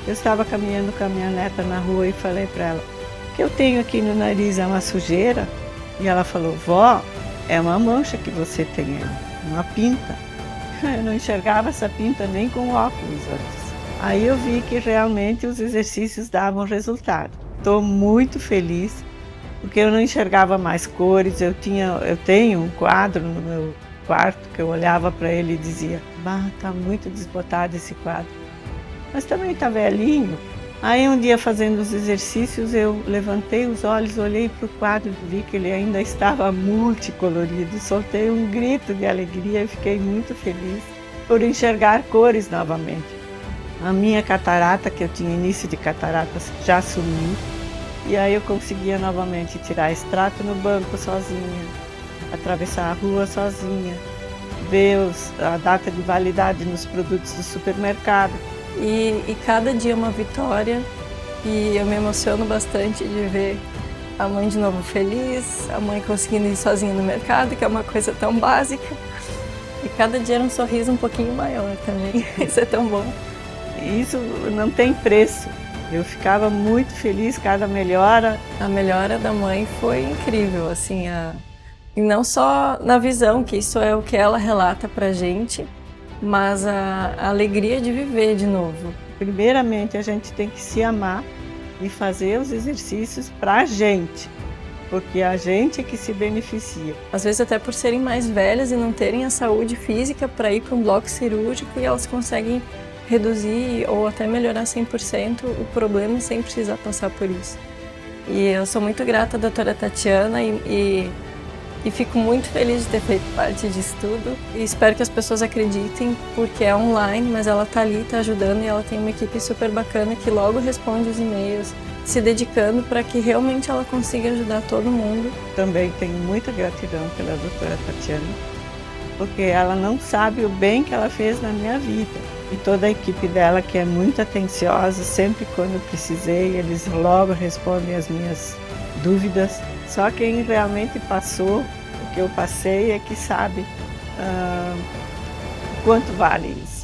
Speaker 19: eu estava caminhando com a minha neta na rua e falei para ela, que eu tenho aqui no nariz é uma sujeira? E ela falou, vó, é uma mancha que você tem aí, uma pinta. Eu não enxergava essa pinta nem com óculos antes. Aí eu vi que realmente os exercícios davam resultado. Estou muito feliz, porque eu não enxergava mais cores. Eu tenho um quadro no meu quarto que eu olhava para ele e dizia, bah, tá muito desbotado esse quadro. Mas também tá velhinho. Aí um dia fazendo os exercícios eu levantei os olhos, olhei para o quadro e vi que ele ainda estava multicolorido. Soltei um grito de alegria e fiquei muito feliz por enxergar cores novamente. A minha catarata, que eu tinha início de cataratas, já sumiu. E aí eu conseguia novamente tirar extrato no banco sozinha, atravessar a rua sozinha, ver a data de validade nos produtos do supermercado.
Speaker 20: E cada dia é uma vitória e eu me emociono bastante de ver a mãe de novo feliz, a mãe conseguindo ir sozinha no mercado, que é uma coisa tão básica. E cada dia era um sorriso um pouquinho maior também, isso é tão bom.
Speaker 19: Isso não tem preço, eu ficava muito feliz cada melhora.
Speaker 20: A melhora da mãe foi incrível, assim, e não só na visão, que isso é o que ela relata pra gente, mas a alegria de viver de novo.
Speaker 19: Primeiramente, a gente tem que se amar e fazer os exercícios para a gente, porque a gente é que se beneficia.
Speaker 20: Às vezes até por serem mais velhas e não terem a saúde física para ir para um bloco cirúrgico, e elas conseguem reduzir ou até melhorar 100% o problema sem precisar passar por isso. E eu sou muito grata à doutora Tatiana e fico muito feliz de ter feito parte disso tudo. E espero que as pessoas acreditem, porque é online, mas ela está ali, está ajudando, e ela tem uma equipe super bacana que logo responde os e-mails, se dedicando para que realmente ela consiga ajudar todo mundo.
Speaker 19: Também tenho muita gratidão pela doutora Tatiana, porque ela não sabe o bem que ela fez na minha vida. E toda a equipe dela, que é muito atenciosa, sempre quando eu precisei, eles logo respondem as minhas dúvidas. Só quem realmente passou o que eu passei é que sabe quanto vale isso.